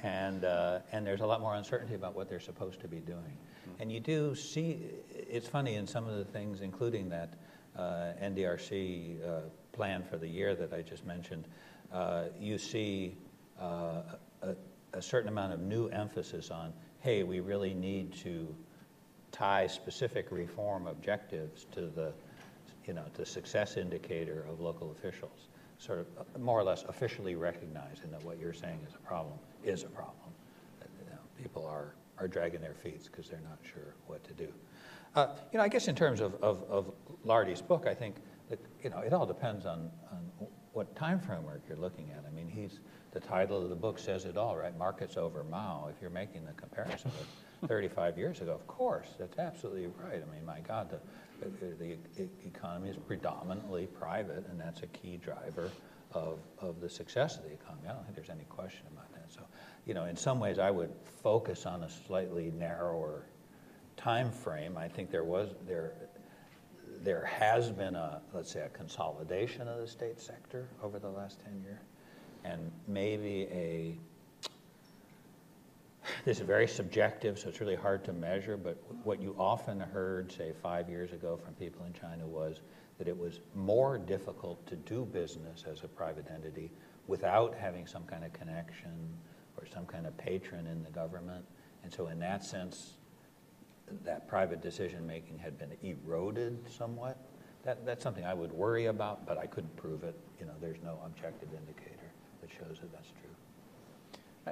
and there's a lot more uncertainty about what they're supposed to be doing. And you do see, it's funny, in some of the things, including that NDRC plan for the year that I just mentioned, you see a certain amount of new emphasis on, hey, we really need to tie specific reform objectives to the success indicator of local officials, sort of more or less officially recognizing that what you're saying is a problem. People are dragging their feet because they're not sure what to do. I guess in terms of Lardy's book, I think that it all depends on what time framework you're looking at. I mean, the title of the book says it all, right? Markets over Mao. If you're making the comparison with 35 years ago, of course, that's absolutely right. I mean, my God, the economy is predominantly private, and that's a key driver of the success of the economy. I don't think there's any question about that. So, in some ways, I would focus on a slightly narrower time frame. I think there has been let's say, a consolidation of the state sector over the last 10 years, and maybe this is very subjective, so it's really hard to measure, but what you often heard, say, 5 years ago from people in China was that it was more difficult to do business as a private entity without having some kind of connection or some kind of patron in the government. And so in that sense, that private decision-making had been eroded somewhat. That's something I would worry about, but I couldn't prove it. There's no objective indicator that shows that that's true.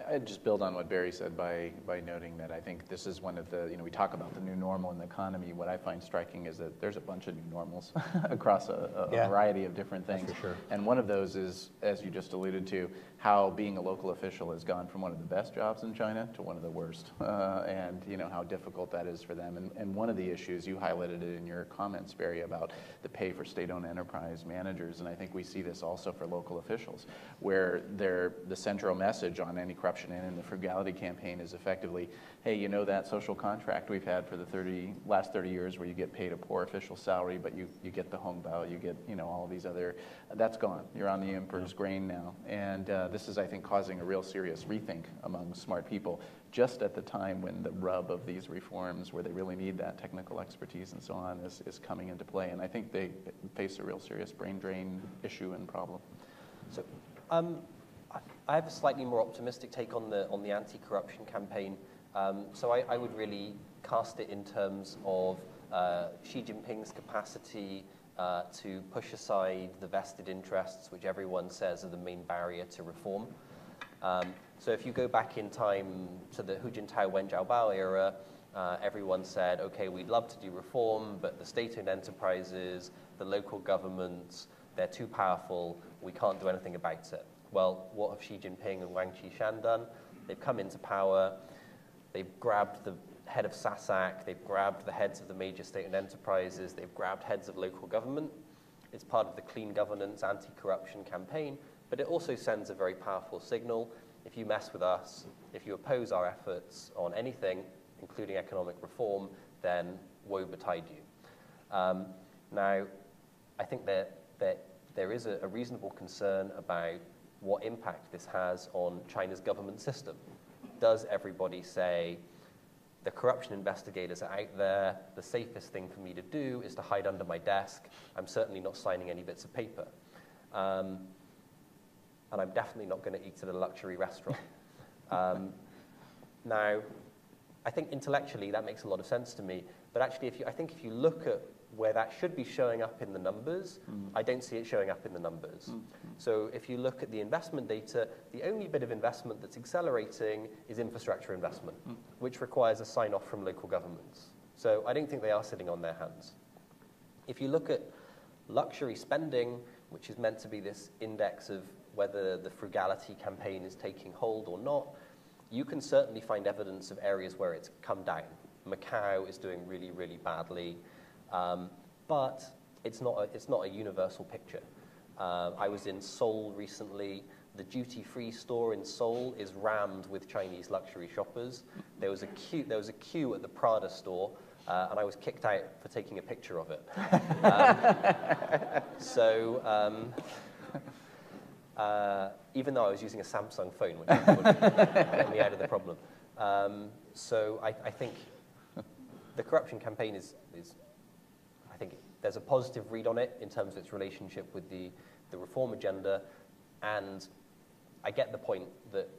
I'd just build on what Barry said by noting that I think this is one of the, we talk about the new normal in the economy. What I find striking is that there's a bunch of new normals across a variety of different things. That's for sure. And one of those is, as you just alluded to, how being a local official has gone from one of the best jobs in China to one of the worst, and how difficult that is for them. And one of the issues, you highlighted it in your comments, Barry, about the pay for state-owned enterprise managers, and I think we see this also for local officials, where the central message on anti-corruption and in the frugality campaign is effectively, hey, that social contract we've had for the last 30 years where you get paid a poor official salary, but you get the hongbao, you get all of these other, that's gone. You're on the emperor's grain now. And this is, I think, causing a real serious rethink among smart people, just at the time when the rub of these reforms, where they really need that technical expertise and so on, is coming into play. And I think they face a real serious brain drain issue and problem. So I have a slightly more optimistic take on the anti-corruption campaign. So I would really cast it in terms of Xi Jinping's capacity to push aside the vested interests, which everyone says are the main barrier to reform. So if you go back in time to the Hu Jintao Wen Jiabao era, everyone said, okay, we'd love to do reform, but the state-owned enterprises, the local governments, they're too powerful, we can't do anything about it. Well, what have Xi Jinping and Wang Qishan done? They've come into power, they've grabbed the head of SASAC, they've grabbed the heads of the major state-owned enterprises, they've grabbed heads of local government. It's part of the clean governance, anti-corruption campaign, but it also sends a very powerful signal. If you mess with us, if you oppose our efforts on anything, including economic reform, then woe betide you. Now, I think that there is a reasonable concern about what impact this has on China's government system. Does everybody say, the corruption investigators are out there, the safest thing for me to do is to hide under my desk, I'm certainly not signing any bits of paper. And I'm definitely not going to eat at a luxury restaurant. Now, I think intellectually that makes a lot of sense to me, but actually I think if you look at where that should be showing up in the numbers, I don't see it showing up in the numbers. So if you look at the investment data, the only bit of investment that's accelerating is infrastructure investment, which requires a sign-off from local governments. So I don't think they are sitting on their hands. If you look at luxury spending, which is meant to be this index of whether the frugality campaign is taking hold or not, you can certainly find evidence of areas where it's come down. Macau is doing really, really badly. But it's not a universal picture. I was in Seoul recently. The duty-free store in Seoul is rammed with Chinese luxury shoppers. There was a queue at the Prada store, and I was kicked out for taking a picture of it. Even though I was using a Samsung phone, which would get me out of the problem. So I think the corruption campaign is I think there's a positive read on it in terms of its relationship with the reform agenda, and I get the point that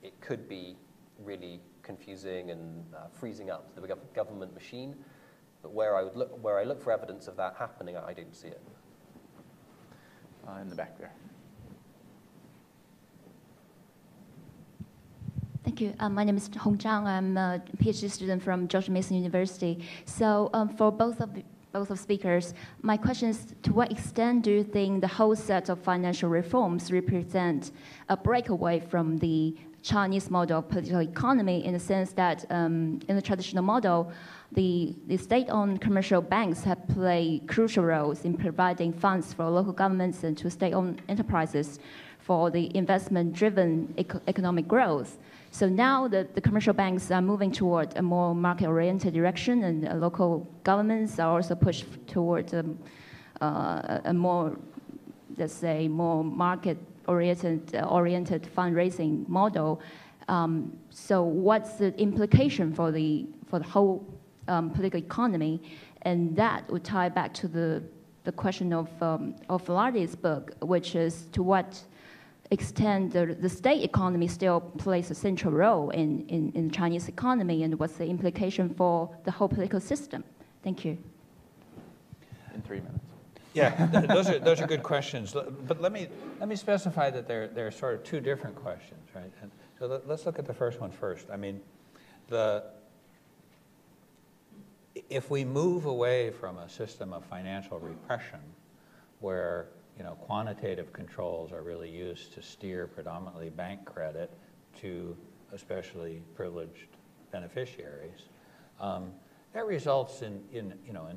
it could be really confusing and freezing up the government machine, but where I look for evidence of that happening, I don't see it. In the back there. Thank you. My name is Hong Zhang. I'm a PhD student from George Mason University. So for both of speakers, my question is, to what extent do you think the whole set of financial reforms represent a breakaway from the Chinese model of political economy, in the sense that in the traditional model, the state-owned commercial banks have played crucial roles in providing funds for local governments and to state-owned enterprises for the investment-driven economic growth. So now the commercial banks are moving toward a more market-oriented direction, and local governments are also pushed towards a more, let's say, more market-oriented fundraising model. So what's the implication for the whole political economy? And that would tie back to the question of Lardy's book, which is to what extent the state economy still plays a central role in the Chinese economy, and what's the implication for the whole political system? Thank you. In 3 minutes. Yeah, those are good questions. But let me specify that they're sort of two different questions, right? And so let's look at the first one first. I mean, if we move away from a system of financial repression, where quantitative controls are really used to steer predominantly bank credit to especially privileged beneficiaries, that results in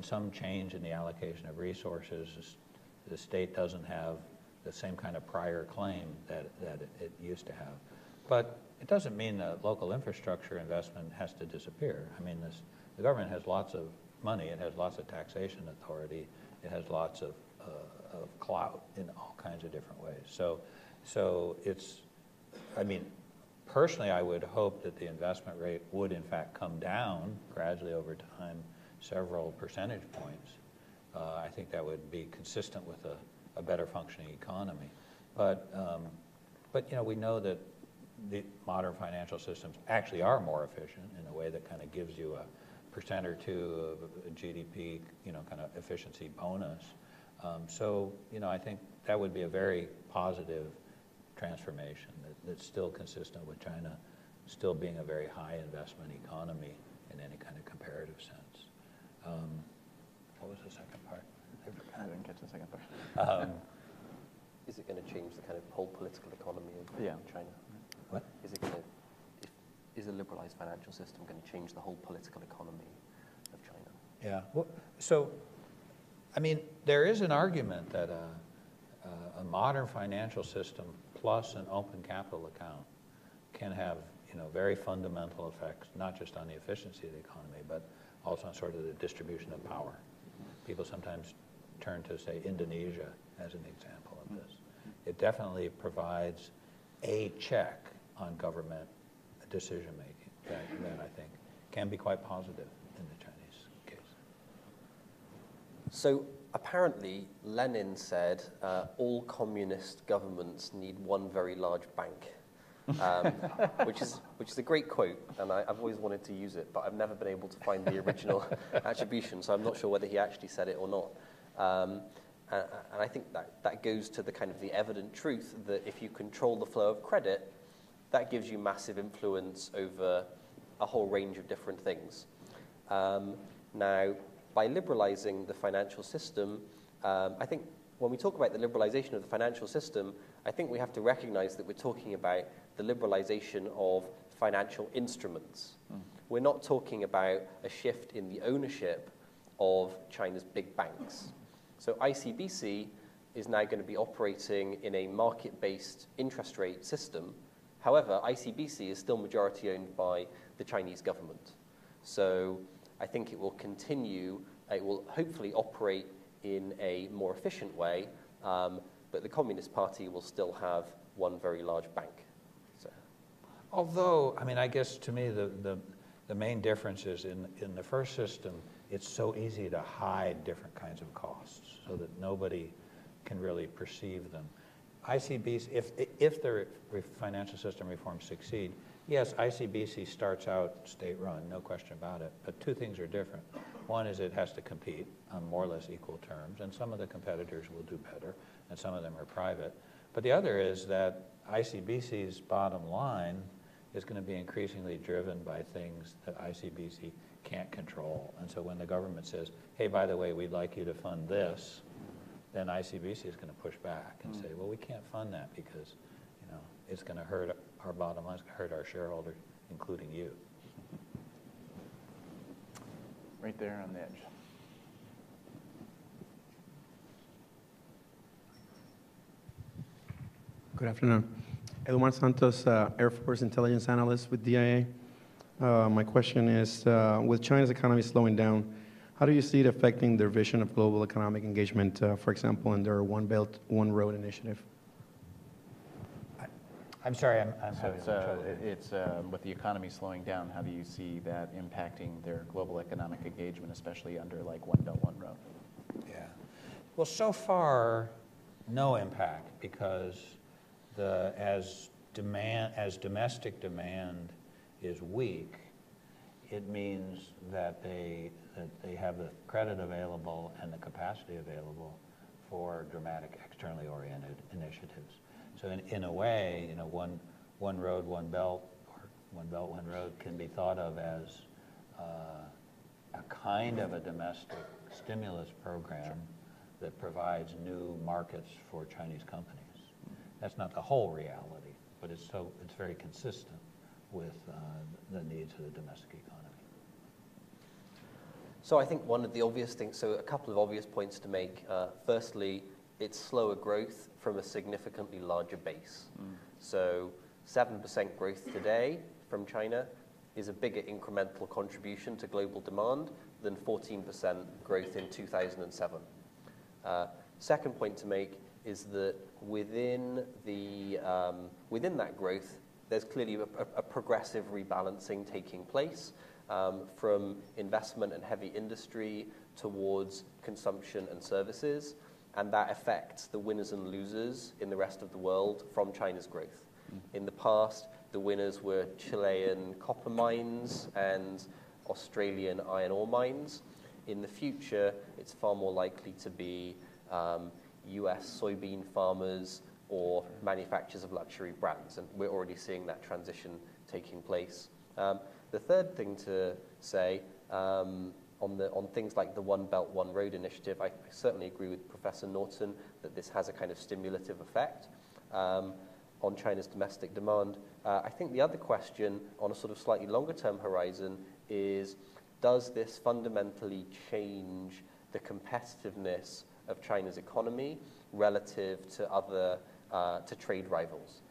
some change in the allocation of resources. The state doesn't have the same kind of prior claim that it used to have. But it doesn't mean that local infrastructure investment has to disappear. I mean, the government has lots of money, it has lots of taxation authority, it has lots of clout in all kinds of different ways. So it's, I mean, personally, I would hope that the investment rate would in fact come down gradually over time, several percentage points. I think that would be consistent with a better functioning economy. But we know that the modern financial systems actually are more efficient in a way that kind of gives you a % or two of GDP, kind of efficiency bonus. So I think that would be a very positive transformation that's still consistent with China still being a very high investment economy in any kind of comparative sense. What was the second part? I didn't catch the second part. Is it going to change the kind of whole political economy of China? What? Is a liberalized financial system going to change the whole political economy of China? Yeah. Well, so, I mean, there is an argument that a modern financial system plus an open capital account can have, very fundamental effects, not just on the efficiency of the economy, but also on sort of the distribution of power. People sometimes turn to, say, Indonesia as an example of this. It definitely provides a check on government decision-making that I think can be quite positive in the Chinese case. So apparently, Lenin said all communist governments need one very large bank, which is a great quote, and I've always wanted to use it, but I've never been able to find the original attribution, so I'm not sure whether he actually said it or not. And I think that goes to the kind of the evident truth that if you control the flow of credit, that gives you massive influence over a whole range of different things. Now, by liberalizing the financial system, I think when we talk about the liberalization of the financial system, I think we have to recognize that we're talking about the liberalization of financial instruments. We're not talking about a shift in the ownership of China's big banks. So ICBC is now going to be operating in a market-based interest rate system. However, ICBC is still majority owned by the Chinese government. So I think it will continue, it will hopefully operate in a more efficient way, but the Communist Party will still have one very large bank. So. Although, I mean, I guess to me the main difference is in the first system, it's so easy to hide different kinds of costs so that nobody can really perceive them. ICBC, if the financial system reforms succeed, yes, ICBC starts out state-run, no question about it, but two things are different. One is it has to compete on more or less equal terms, and some of the competitors will do better, and some of them are private. But the other is that ICBC's bottom line is going to be increasingly driven by things that ICBC can't control. And so when the government says, hey, by the way, we'd like you to fund this, then ICBC is going to push back and say, well, we can't fund that because, it's going to hurt our bottom line, it's going to hurt our shareholders, including you. Right there on the edge. Good afternoon. Edwin Santos, Air Force Intelligence Analyst with DIA. My question is, with China's economy slowing down, how do you see it affecting their vision of global economic engagement, for example, in their One Belt, One Road initiative? I'm sorry, I'm So it's with the economy slowing down, how do you see that impacting their global economic engagement, especially under like One Belt, One Road? Yeah. Well, so far, no impact because as domestic demand is weak, it means that they have the credit available and the capacity available for dramatic externally oriented initiatives. So in a way, one road, one belt, or one belt, one road can be thought of as a kind of a domestic stimulus program that provides new markets for Chinese companies. That's not the whole reality, but it's very consistent with the needs of the domestic economy. So I think one of the obvious things, so a couple of obvious points to make. Firstly, it's slower growth from a significantly larger base. So 7% growth today from China is a bigger incremental contribution to global demand than 14% growth in 2007. Second point to make is that within that growth, there's clearly a progressive rebalancing taking place from investment and heavy industry towards consumption and services, and that affects the winners and losers in the rest of the world from China's growth. In the past, the winners were Chilean copper mines and Australian iron ore mines. In the future, it's far more likely to be US soybean farmers, or manufacturers of luxury brands, and we're already seeing that transition taking place. The third thing to say on things like the One Belt, One Road initiative, I certainly agree with Professor Norton that this has a kind of stimulative effect on China's domestic demand. I think the other question on a sort of slightly longer term horizon is, does this fundamentally change the competitiveness of China's economy relative to other to trade rivals?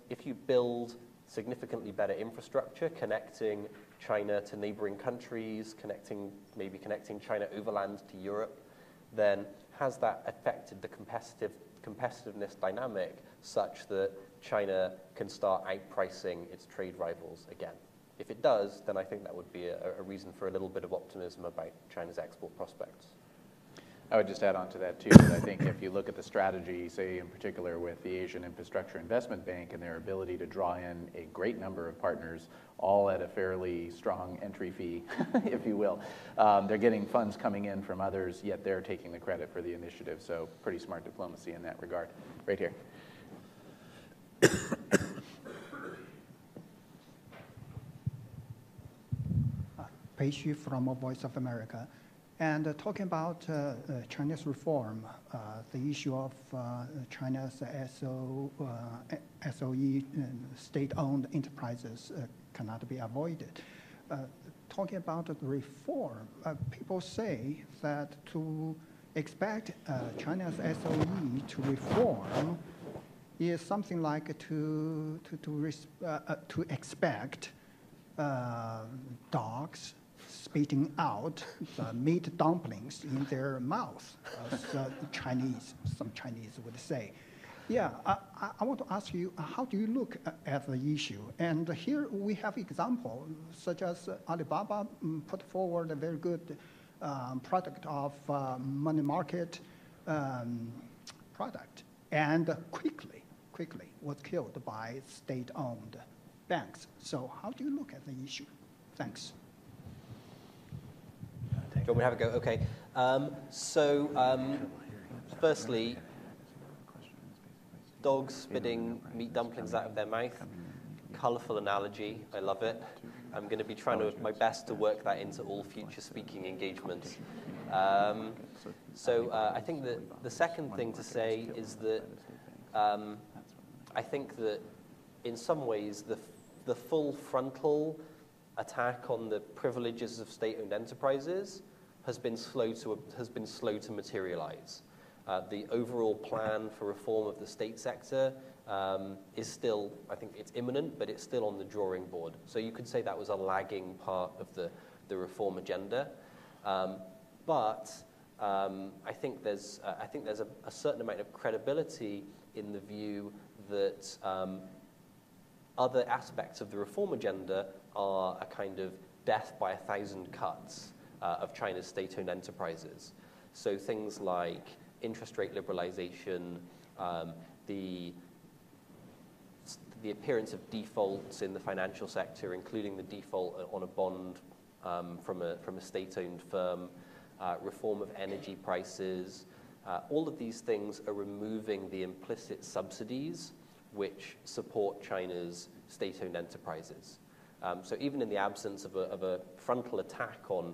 If you build significantly better infrastructure connecting China to neighboring countries, maybe connecting China overland to Europe, then has that affected the competitiveness dynamic such that China can start outpricing its trade rivals again? If it does, then I think that would be a reason for a little bit of optimism about China's export prospects. I would just add on to that, too, that I think if you look at the strategy, say in particular with the Asian Infrastructure Investment Bank and their ability to draw in a great number of partners, all at a fairly strong entry fee, if you will. They're getting funds coming in from others, yet they're taking the credit for the initiative, so pretty smart diplomacy in that regard. Right here. Pei Xu from Voice of America. And talking about Chinese reform, the issue of China's SOE, state-owned enterprises, cannot be avoided. Talking about the reform, people say that to expect China's SOE to reform is something like to expect dogs spitting out the meat dumplings in their mouth, as some Chinese would say. Yeah, I want to ask you, how do you look at the issue? And here we have examples, such as Alibaba put forward a very good product of money market product, and quickly was killed by state-owned banks. So how do you look at the issue? Thanks. Do you want me to have a go? Okay. Firstly, dogs spitting meat dumplings out of their mouth. Colorful analogy. I love it. I'm going to be trying my best to work that into all future speaking engagements. I think that the second thing to say is that I think that in some ways the full frontal attack on the privileges of state-owned enterprises has been slow to materialize. The overall plan for reform of the state sector is still, I think it's imminent, but it's still on the drawing board. So you could say that was a lagging part of the reform agenda. But I think there's a certain amount of credibility in the view that other aspects of the reform agenda are a kind of death by 1,000 cuts of China's state-owned enterprises. So things like interest rate liberalization, the appearance of defaults in the financial sector, including the default on a bond from a state-owned firm, reform of energy prices. All of these things are removing the implicit subsidies which support China's state-owned enterprises. So even in the absence of a frontal attack on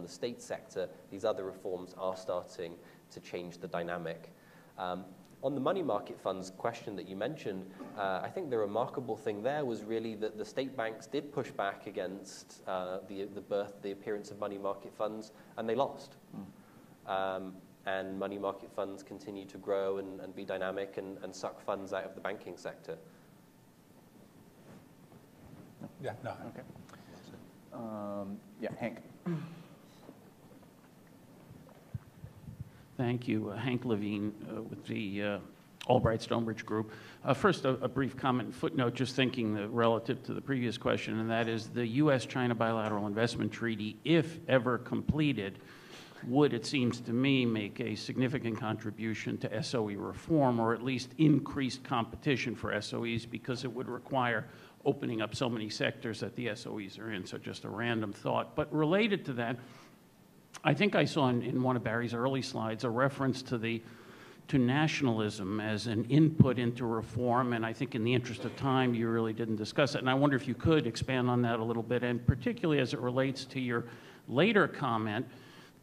the state sector, these other reforms are starting to change the dynamic. On the money market funds question that you mentioned, I think the remarkable thing there was really that the state banks did push back against the appearance of money market funds, and they lost. And money market funds continue to grow and be dynamic and suck funds out of the banking sector. Yeah, no. Okay. Yeah, Hank. Thank you. Hank Levine with the Albright Stonebridge Group. First, a brief comment and footnote, just thinking relative to the previous question, and that is the U.S.-China Bilateral Investment Treaty, if ever completed, would, it seems to me, make a significant contribution to SOE reform, or at least increased competition for SOEs, because it would require opening up so many sectors that the SOEs are in. So just a random thought. But related to that, I think I saw in one of Barry's early slides a reference to the to nationalism as an input into reform, and I think in the interest of time, you really didn't discuss it. And I wonder if you could expand on that a little bit, and particularly as it relates to your later comment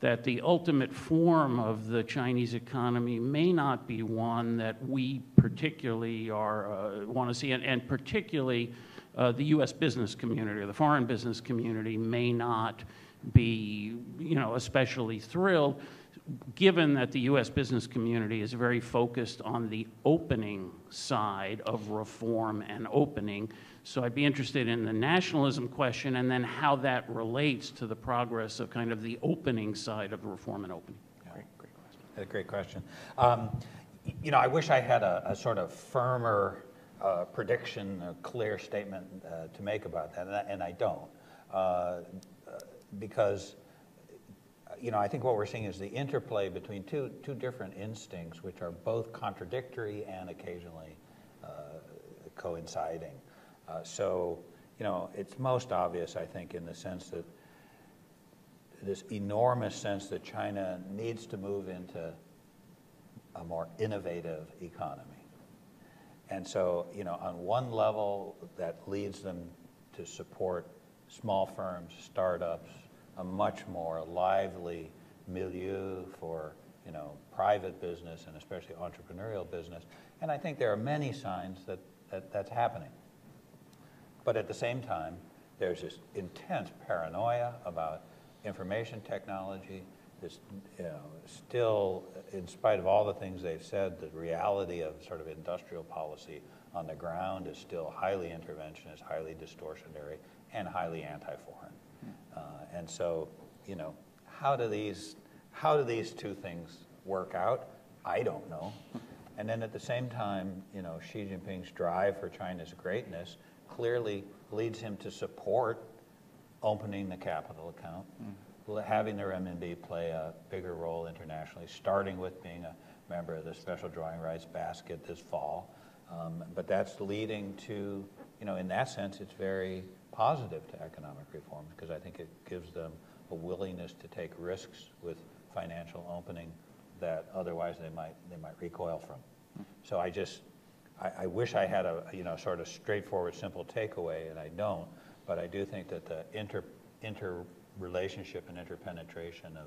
that the ultimate form of the Chinese economy may not be one that we particularly want to see, and particularly the U.S. business community or the foreign business community may not be, especially thrilled, given that the U.S. business community is very focused on the opening side of reform and opening. So I'd be interested in the nationalism question and then how that relates to the progress of kind of the opening side of reform and opening. Great question. A great question. I wish I had a sort of firmer prediction, a clear statement to make about that, and I don't, because I think what we're seeing is the interplay between two different instincts, which are both contradictory and occasionally coinciding. So it's most obvious, I think, in the sense that this enormous sense that China needs to move into a more innovative economy. And so, on one level, that leads them to support small firms, startups, a much more lively milieu for, private business and especially entrepreneurial business. And I think there are many signs that that's happening. But at the same time, there's this intense paranoia about information technology. This, still, in spite of all the things they've said, the reality of sort of industrial policy on the ground is still highly interventionist, highly distortionary, and highly anti-foreign. And so, how do these two things work out? I don't know. And then at the same time, Xi Jinping's drive for China's greatness clearly leads him to support opening the capital account, having the renminbi play a bigger role internationally, starting with being a member of the special drawing rights basket this fall. But that's leading to, in that sense, it's very positive to economic reforms because I think it gives them a willingness to take risks with financial opening that otherwise they might recoil from. So I wish I had a sort of straightforward, simple takeaway, and I don't. But I do think that the interrelationship and interpenetration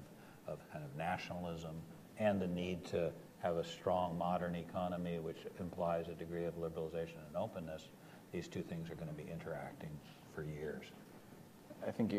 of kind of nationalism and the need to have a strong modern economy, which implies a degree of liberalization and openness, these two things are going to be interacting for years. I think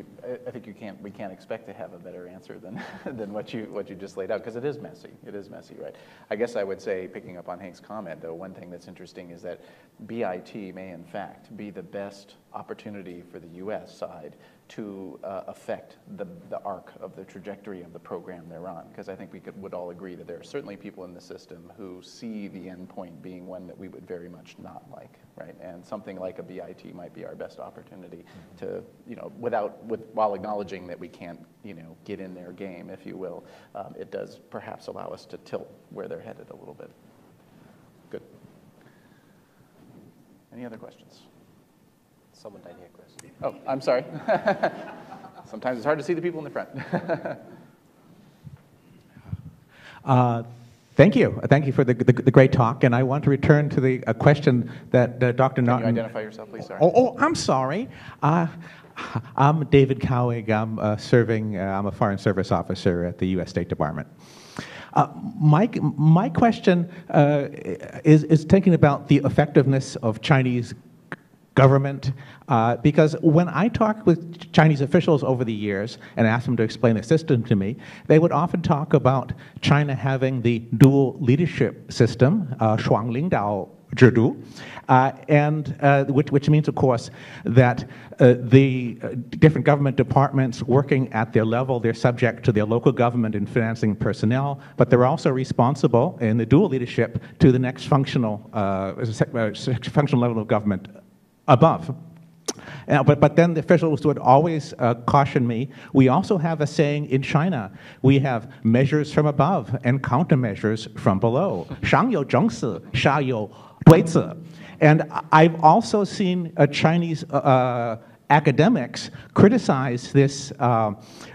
we can't expect to have a better answer than what you just laid out, because it is messy. It is messy, right? I guess I would say, picking up on Hank's comment, though, one thing that's interesting is that BIT may in fact be the best opportunity for the U.S. side to affect the arc of the trajectory of the program they're on, because I think we would all agree that there are certainly people in the system who see the end point being one that we would very much not like, right? And something like a BIT might be our best opportunity to, while acknowledging that we can't, get in their game, if you will, it does perhaps allow us to tilt where they're headed a little bit. Good. Any other questions? Someone down here, Chris. Oh, I'm sorry. Sometimes it's hard to see the people in the front. Thank you. Thank you for the great talk. And I want to return to the question that Dr. Naughton... Can you identify yourself, please? Sorry. Oh, I'm sorry. I'm David Cowig. I'm a Foreign Service Officer at the U.S. State Department. My question is thinking about the effectiveness of Chinese government, because when I talk with Chinese officials over the years and ask them to explain the system to me, they would often talk about China having the dual leadership system, 双领导制度, which means, of course, that the different government departments working at their level, they're subject to their local government in financing personnel, but they're also responsible in the dual leadership to the next functional level of government above. But then the officials would always caution me, we also have a saying in China, we have measures from above and countermeasures from below. 上有政治, 下有对策. And I've also seen Chinese academics criticize this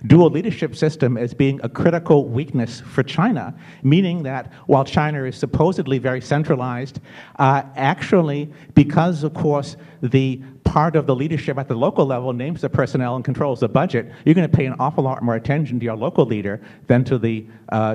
dual leadership system as being a critical weakness for China, meaning that while China is supposedly very centralized, actually, because, of course, the part of the leadership at the local level names the personnel and controls the budget, you're going to pay an awful lot more attention to your local leader than to the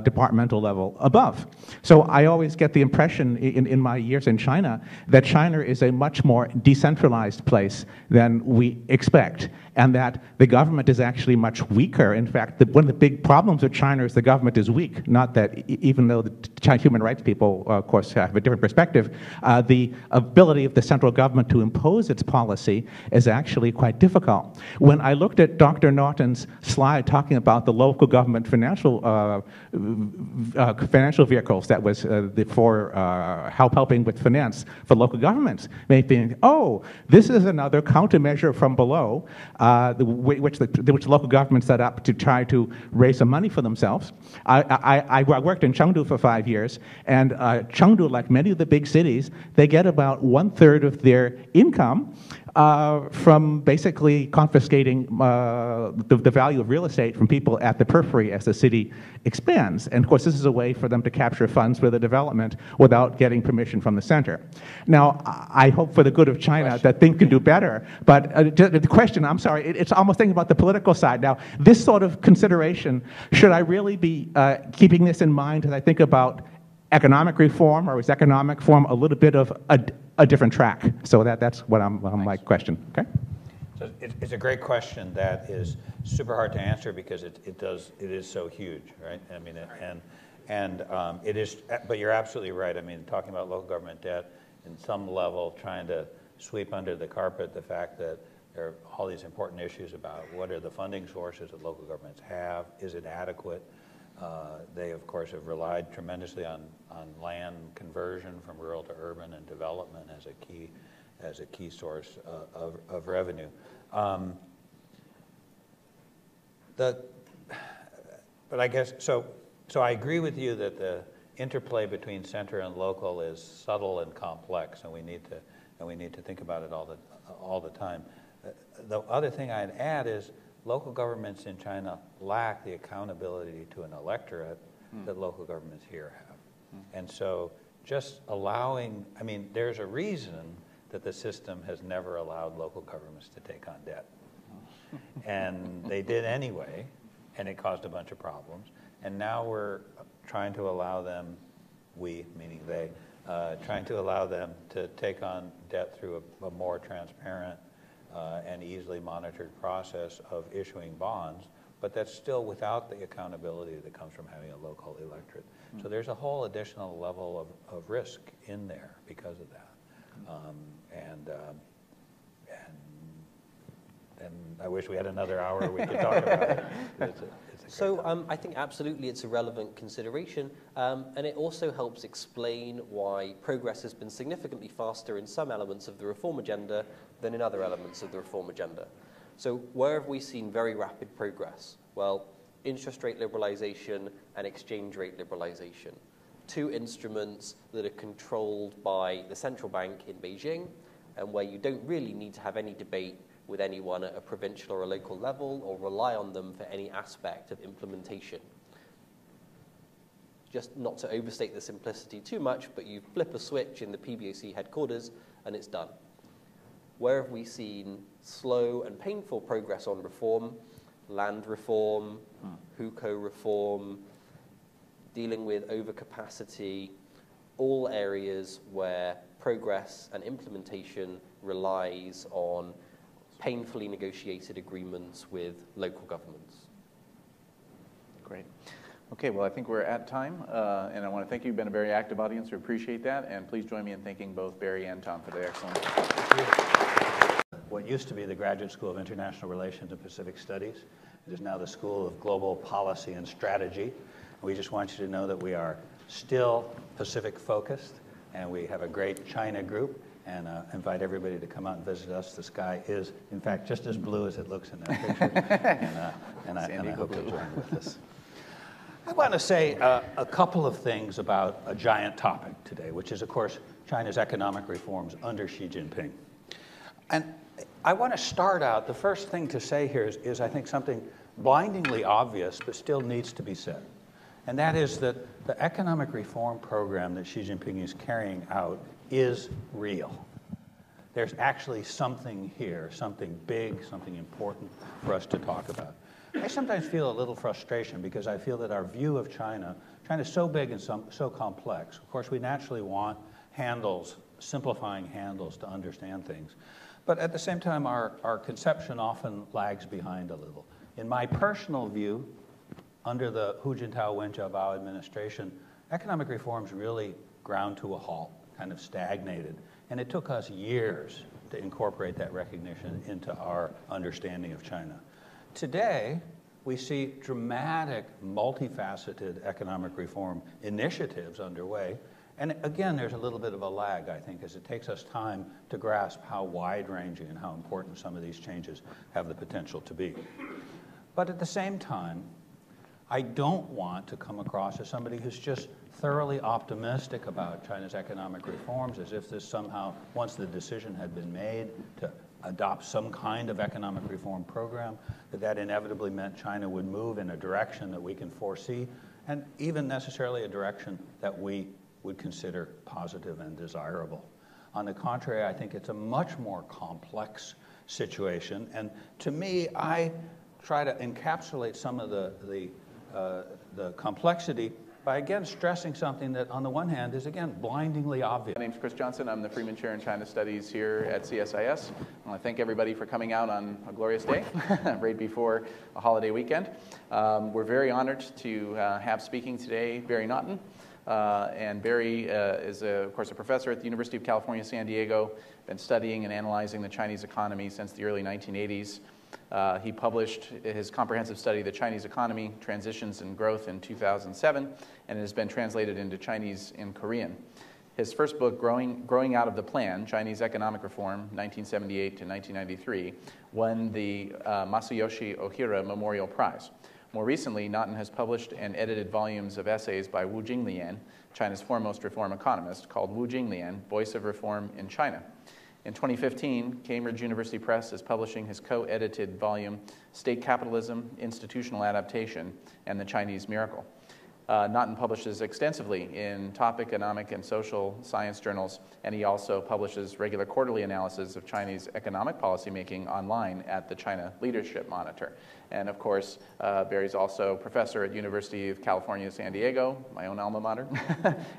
departmental level above. So I always get the impression in my years in China that China is a much more decentralized place than we expect, and that the government is actually much weaker. In fact, one of the big problems with China is the government is weak, not that even though the human rights people, of course, have a different perspective, the ability of the central government to impose its policy is actually quite difficult. When I looked at Dr. Norton's slide talking about the local government financial vehicles that was for helping with finance for local governments, made me think, oh, this is another countermeasure from below, which the local government set up to try to raise some money for themselves. I worked in Chengdu for 5 years, and Chengdu, like many of the big cities, they get about 1/3 of their income from basically confiscating the value of real estate from people at the periphery as the city expands. And of course, this is a way for them to capture funds for the development without getting permission from the center. Now, I hope for the good of China that things can do better, but the question, I'm sorry, it's almost thinking about the political side. Now, this sort of consideration, should I really be keeping this in mind as I think about economic reform, or is economic reform a little bit of a different track? So that's what my question. Okay. So it's a great question that is super hard to answer because it is so huge, right? I mean, it is. But you're absolutely right. I mean, talking about local government debt, in some level, trying to sweep under the carpet the fact that there are all these important issues about what are the funding sources that local governments have, is it adequate? They, of course, have relied tremendously on land conversion from rural to urban and development as a key source of revenue. But I guess so I agree with you that the interplay between center and local is subtle and complex, and we need to think about it all the time. The other thing I'd add is local governments in China lack the accountability to an electorate that local governments here have. And so just allowing, I mean, there's a reason that the system has never allowed local governments to take on debt. And they did anyway, and it caused a bunch of problems. And now we're trying to allow them, we, meaning they, trying to allow them to take on debt through a more transparent and easily monitored process of issuing bonds, but that's still without the accountability that comes from having a local electorate. So there's a whole additional level of risk in there because of that. And I wish we had another hour we could talk about it. So I think absolutely it's a relevant consideration, and it also helps explain why progress has been significantly faster in some elements of the reform agenda than in other elements of the reform agenda. So where have we seen very rapid progress? Well, interest rate liberalization and exchange rate liberalization, two instruments that are controlled by the central bank in Beijing, and where you don't really need to have any debate with anyone at a provincial or a local level or rely on them for any aspect of implementation. Just not to overstate the simplicity too much, but you flip a switch in the PBOC headquarters and it's done. Where have we seen slow and painful progress on reform? Land reform, hukou reform, dealing with overcapacity, all areas where progress and implementation relies on painfully negotiated agreements with local governments. Great. Okay, well, I think we're at time, and I want to thank you. You've been a very active audience. We appreciate that, and please join me in thanking both Barry and Tom for the excellent. What used to be the Graduate School of International Relations and Pacific Studies, it is now the School of Global Policy and Strategy. We just want you to know that we are still Pacific focused, and we have a great China group, and invite everybody to come out and visit us. The sky is, in fact, just as blue as it looks in that picture, and I hope you'll join with us. I want to say a couple of things about a giant topic today, which is, of course, China's economic reforms under Xi Jinping. And I want to start out, the first thing to say here is I think something blindingly obvious but still needs to be said. And that is that the economic reform program that Xi Jinping is carrying out is real. There's actually something here, something big, something important for us to talk about. I sometimes feel a little frustration because I feel that our view of China is so big and so complex. Of course, we naturally want handles, simplifying handles to understand things. But at the same time, our conception often lags behind a little. In my personal view, under the Hu Jintao-Wen Jiabao administration, economic reforms really ground to a halt, kind of stagnated. And it took us years to incorporate that recognition into our understanding of China. Today, we see dramatic, multifaceted economic reform initiatives underway. And again, there's a little bit of a lag, I think, as it takes us time to grasp how wide-ranging and how important some of these changes have the potential to be. But at the same time, I don't want to come across as somebody who's just thoroughly optimistic about China's economic reforms, as if this somehow, once the decision had been made to adopt some kind of economic reform program, that inevitably meant China would move in a direction that we can foresee, and even necessarily a direction that we would consider positive and desirable. On the contrary, I think it's a much more complex situation, and to me, I try to encapsulate some of the complexity by, again, stressing something that, on the one hand, is, again, blindingly obvious. My name's Chris Johnson. I'm the Freeman Chair in China Studies here at CSIS. I want to thank everybody for coming out on a glorious day, right before a holiday weekend. We're very honored to have speaking today Barry Naughton. And Barry is, of course, a professor at the University of California, San Diego, been studying and analyzing the Chinese economy since the early 1980s. He published his comprehensive study, The Chinese Economy, Transitions and Growth, in 2007, and it has been translated into Chinese and Korean. His first book, Growing Out of the Plan, Chinese Economic Reform, 1978 to 1993, won the Masayoshi Ohira Memorial Prize. More recently, Naughton has published and edited volumes of essays by Wu Jinglian, China's foremost reform economist, called Wu Jinglian, Voice of Reform in China. In 2015, Cambridge University Press is publishing his co-edited volume, State Capitalism, Institutional Adaptation, and the Chinese Miracle. Naughton publishes extensively in top economic and social science journals, and he also publishes regular quarterly analysis of Chinese economic policymaking online at the China Leadership Monitor. And of course, Barry's also professor at University of California, San Diego, my own alma mater,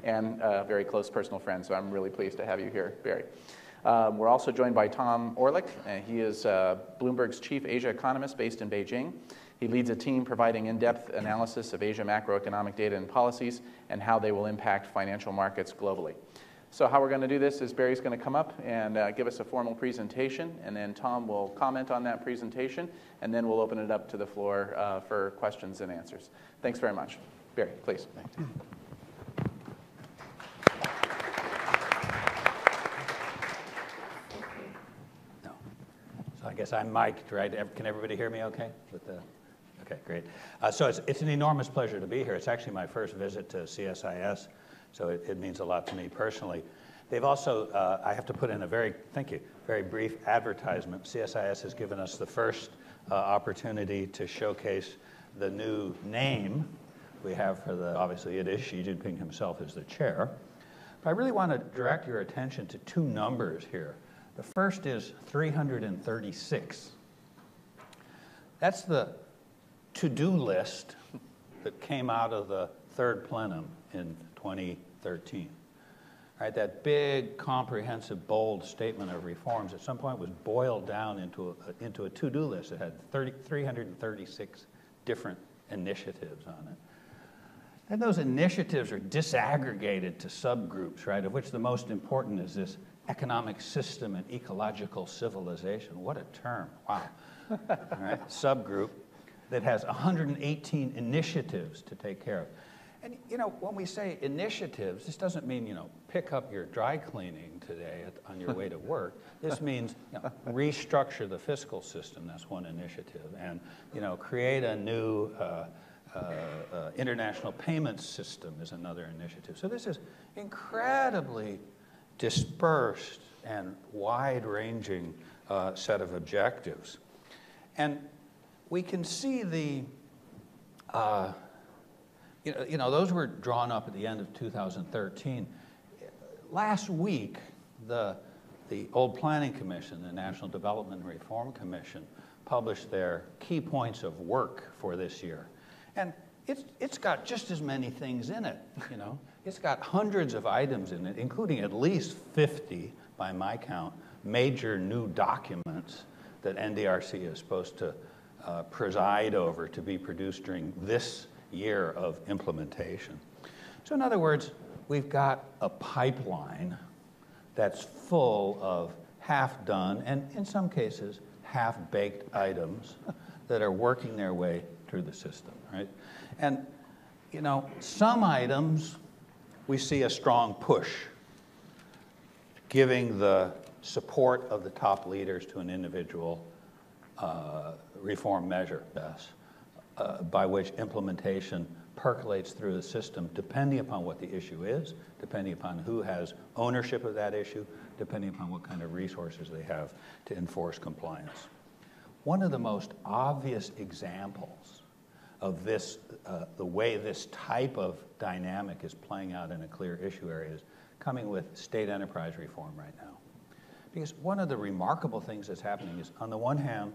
and a very close personal friend, so I'm really pleased to have you here, Barry. We're also joined by Tom Orlick. He is Bloomberg's chief Asia economist based in Beijing. He leads a team providing in-depth analysis of Asia macroeconomic data and policies and how they will impact financial markets globally. So how we're going to do this is Barry's going to come up and give us a formal presentation, and then Tom will comment on that presentation, and then we'll open it up to the floor for questions and answers. Thanks very much. Barry, please. Thanks. So I guess I'm mic'd, right? Can everybody hear me okay? Okay, great. So it's an enormous pleasure to be here. It's actually my first visit to CSIS, so it means a lot to me personally. They've also, I have to put in a very brief advertisement. CSIS has given us the first opportunity to showcase the new name we have for obviously it is Xi Jinping himself as the chair. But I really want to direct your attention to two numbers here. The first is 336. That's the to-do list that came out of the third plenum in 2013. Right, that big, comprehensive, bold statement of reforms at some point was boiled down into a to-do list. It had 336 different initiatives on it. And those initiatives are disaggregated to subgroups, right, of which the most important is this economic system and ecological civilization. What a term, wow. All right, subgroup that has 118 initiatives to take care of. And, you know, when we say initiatives, this doesn't mean, you know, pick up your dry cleaning today on your way to work. This means, you know, restructure the fiscal system. That's one initiative. And, you know, create a new international payment system is another initiative. So this is incredibly dispersed and wide-ranging set of objectives. And we can see the, those were drawn up at the end of 2013. Last week, the Old Planning Commission, the National Development and Reform Commission, published their key points of work for this year. And it's got just as many things in it, It's got hundreds of items in it, including at least 50, by my count, major new documents that NDRC is supposed to preside over to be produced during this year of implementation. So in other words, we've got a pipeline that's full of half-done and, in some cases, half-baked items that are working their way through the system, right? And, some items we see a strong push, giving the support of the top leaders to an individual reform measure, by which implementation percolates through the system depending upon what the issue is, depending upon who has ownership of that issue, depending upon what kind of resources they have to enforce compliance. One of the most obvious examples of this, the way this type of dynamic is playing out in a clear issue area is coming with state enterprise reform right now. Because one of the remarkable things that's happening is, on the one hand,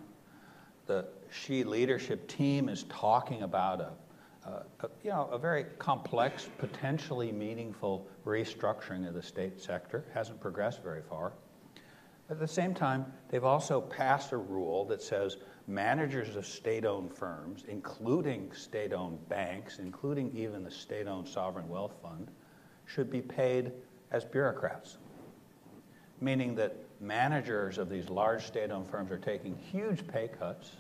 the Xi leadership team is talking about a very complex, potentially meaningful restructuring of the state sector. Hasn't progressed very far. At the same time, they've also passed a rule that says managers of state-owned firms, including state-owned banks, including even the state-owned sovereign wealth fund, should be paid as bureaucrats, meaning that managers of these large state-owned firms are taking huge pay cuts,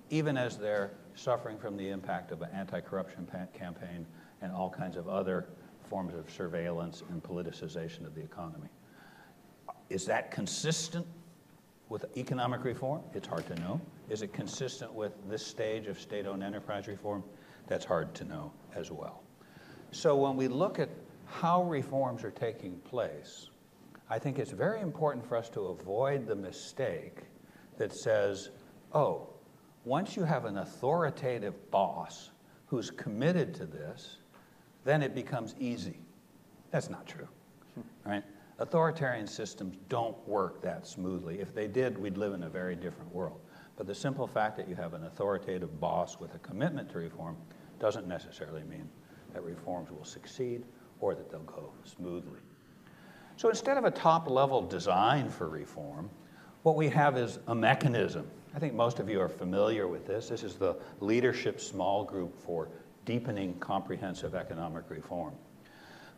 even as they're suffering from the impact of an anti-corruption campaign and all kinds of other forms of surveillance and politicization of the economy. Is that consistent with economic reform? It's hard to know. Is it consistent with this stage of state-owned enterprise reform? That's hard to know as well. So when we look at how reforms are taking place, I think it's very important for us to avoid the mistake that says, oh, once you have an authoritative boss who's committed to this, then it becomes easy. That's not true, right? Authoritarian systems don't work that smoothly. If they did, we'd live in a very different world. But the simple fact that you have an authoritative boss with a commitment to reform doesn't necessarily mean that reforms will succeed or that they'll go smoothly. So instead of a top-level design for reform, what we have is a mechanism. I think most of you are familiar with this. This is the leadership small group for deepening comprehensive economic reform.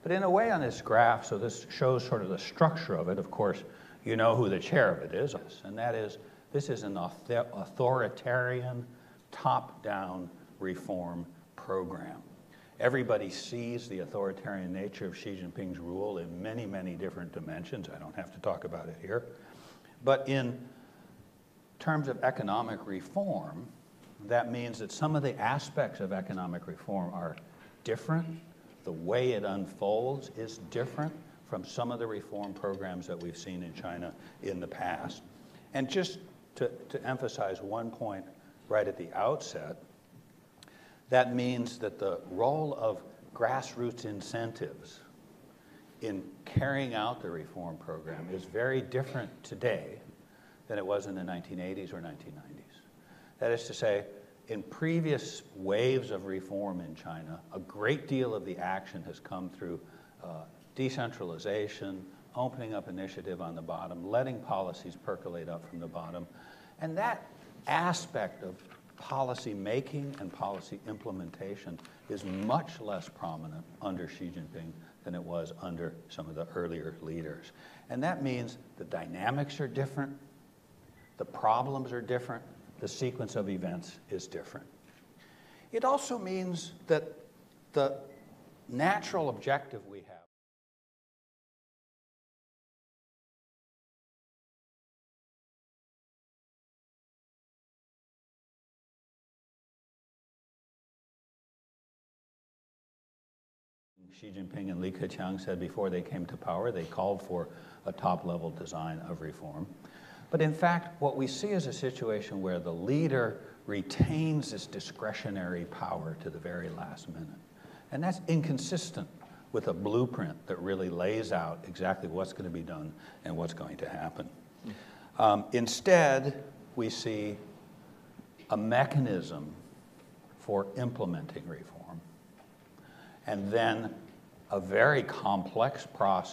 But in a way on this graph, so this shows sort of the structure of it. Of course, you know who the chair of it is, and that is, this is an authoritarian, top-down reform program. Everybody sees the authoritarian nature of Xi Jinping's rule in many, many different dimensions. I don't have to talk about it here. But in terms of economic reform, that means that some of the aspects of economic reform are different. The way it unfolds is different from some of the reform programs that we've seen in China in the past. And just to emphasize one point right at the outset, that means that the role of grassroots incentives in carrying out the reform program is very different today than it was in the 1980s or 1990s. That is to say, in previous waves of reform in China, a great deal of the action has come through decentralization, opening up initiative on the bottom, letting policies percolate up from the bottom. And that aspect of policy making and policy implementation is much less prominent under Xi Jinping than it was under some of the earlier leaders. And that means the dynamics are different, the problems are different, the sequence of events is different. It also means that the natural objective we have Xi Jinping and Li Keqiang said before they came to power, they called for a top-level design of reform. But in fact, what we see is a situation where the leader retains this discretionary power to the very last minute. And that's inconsistent with a blueprint that really lays out exactly what's going to be done and what's going to happen. Instead, we see a mechanism for implementing reform, and then a very complex process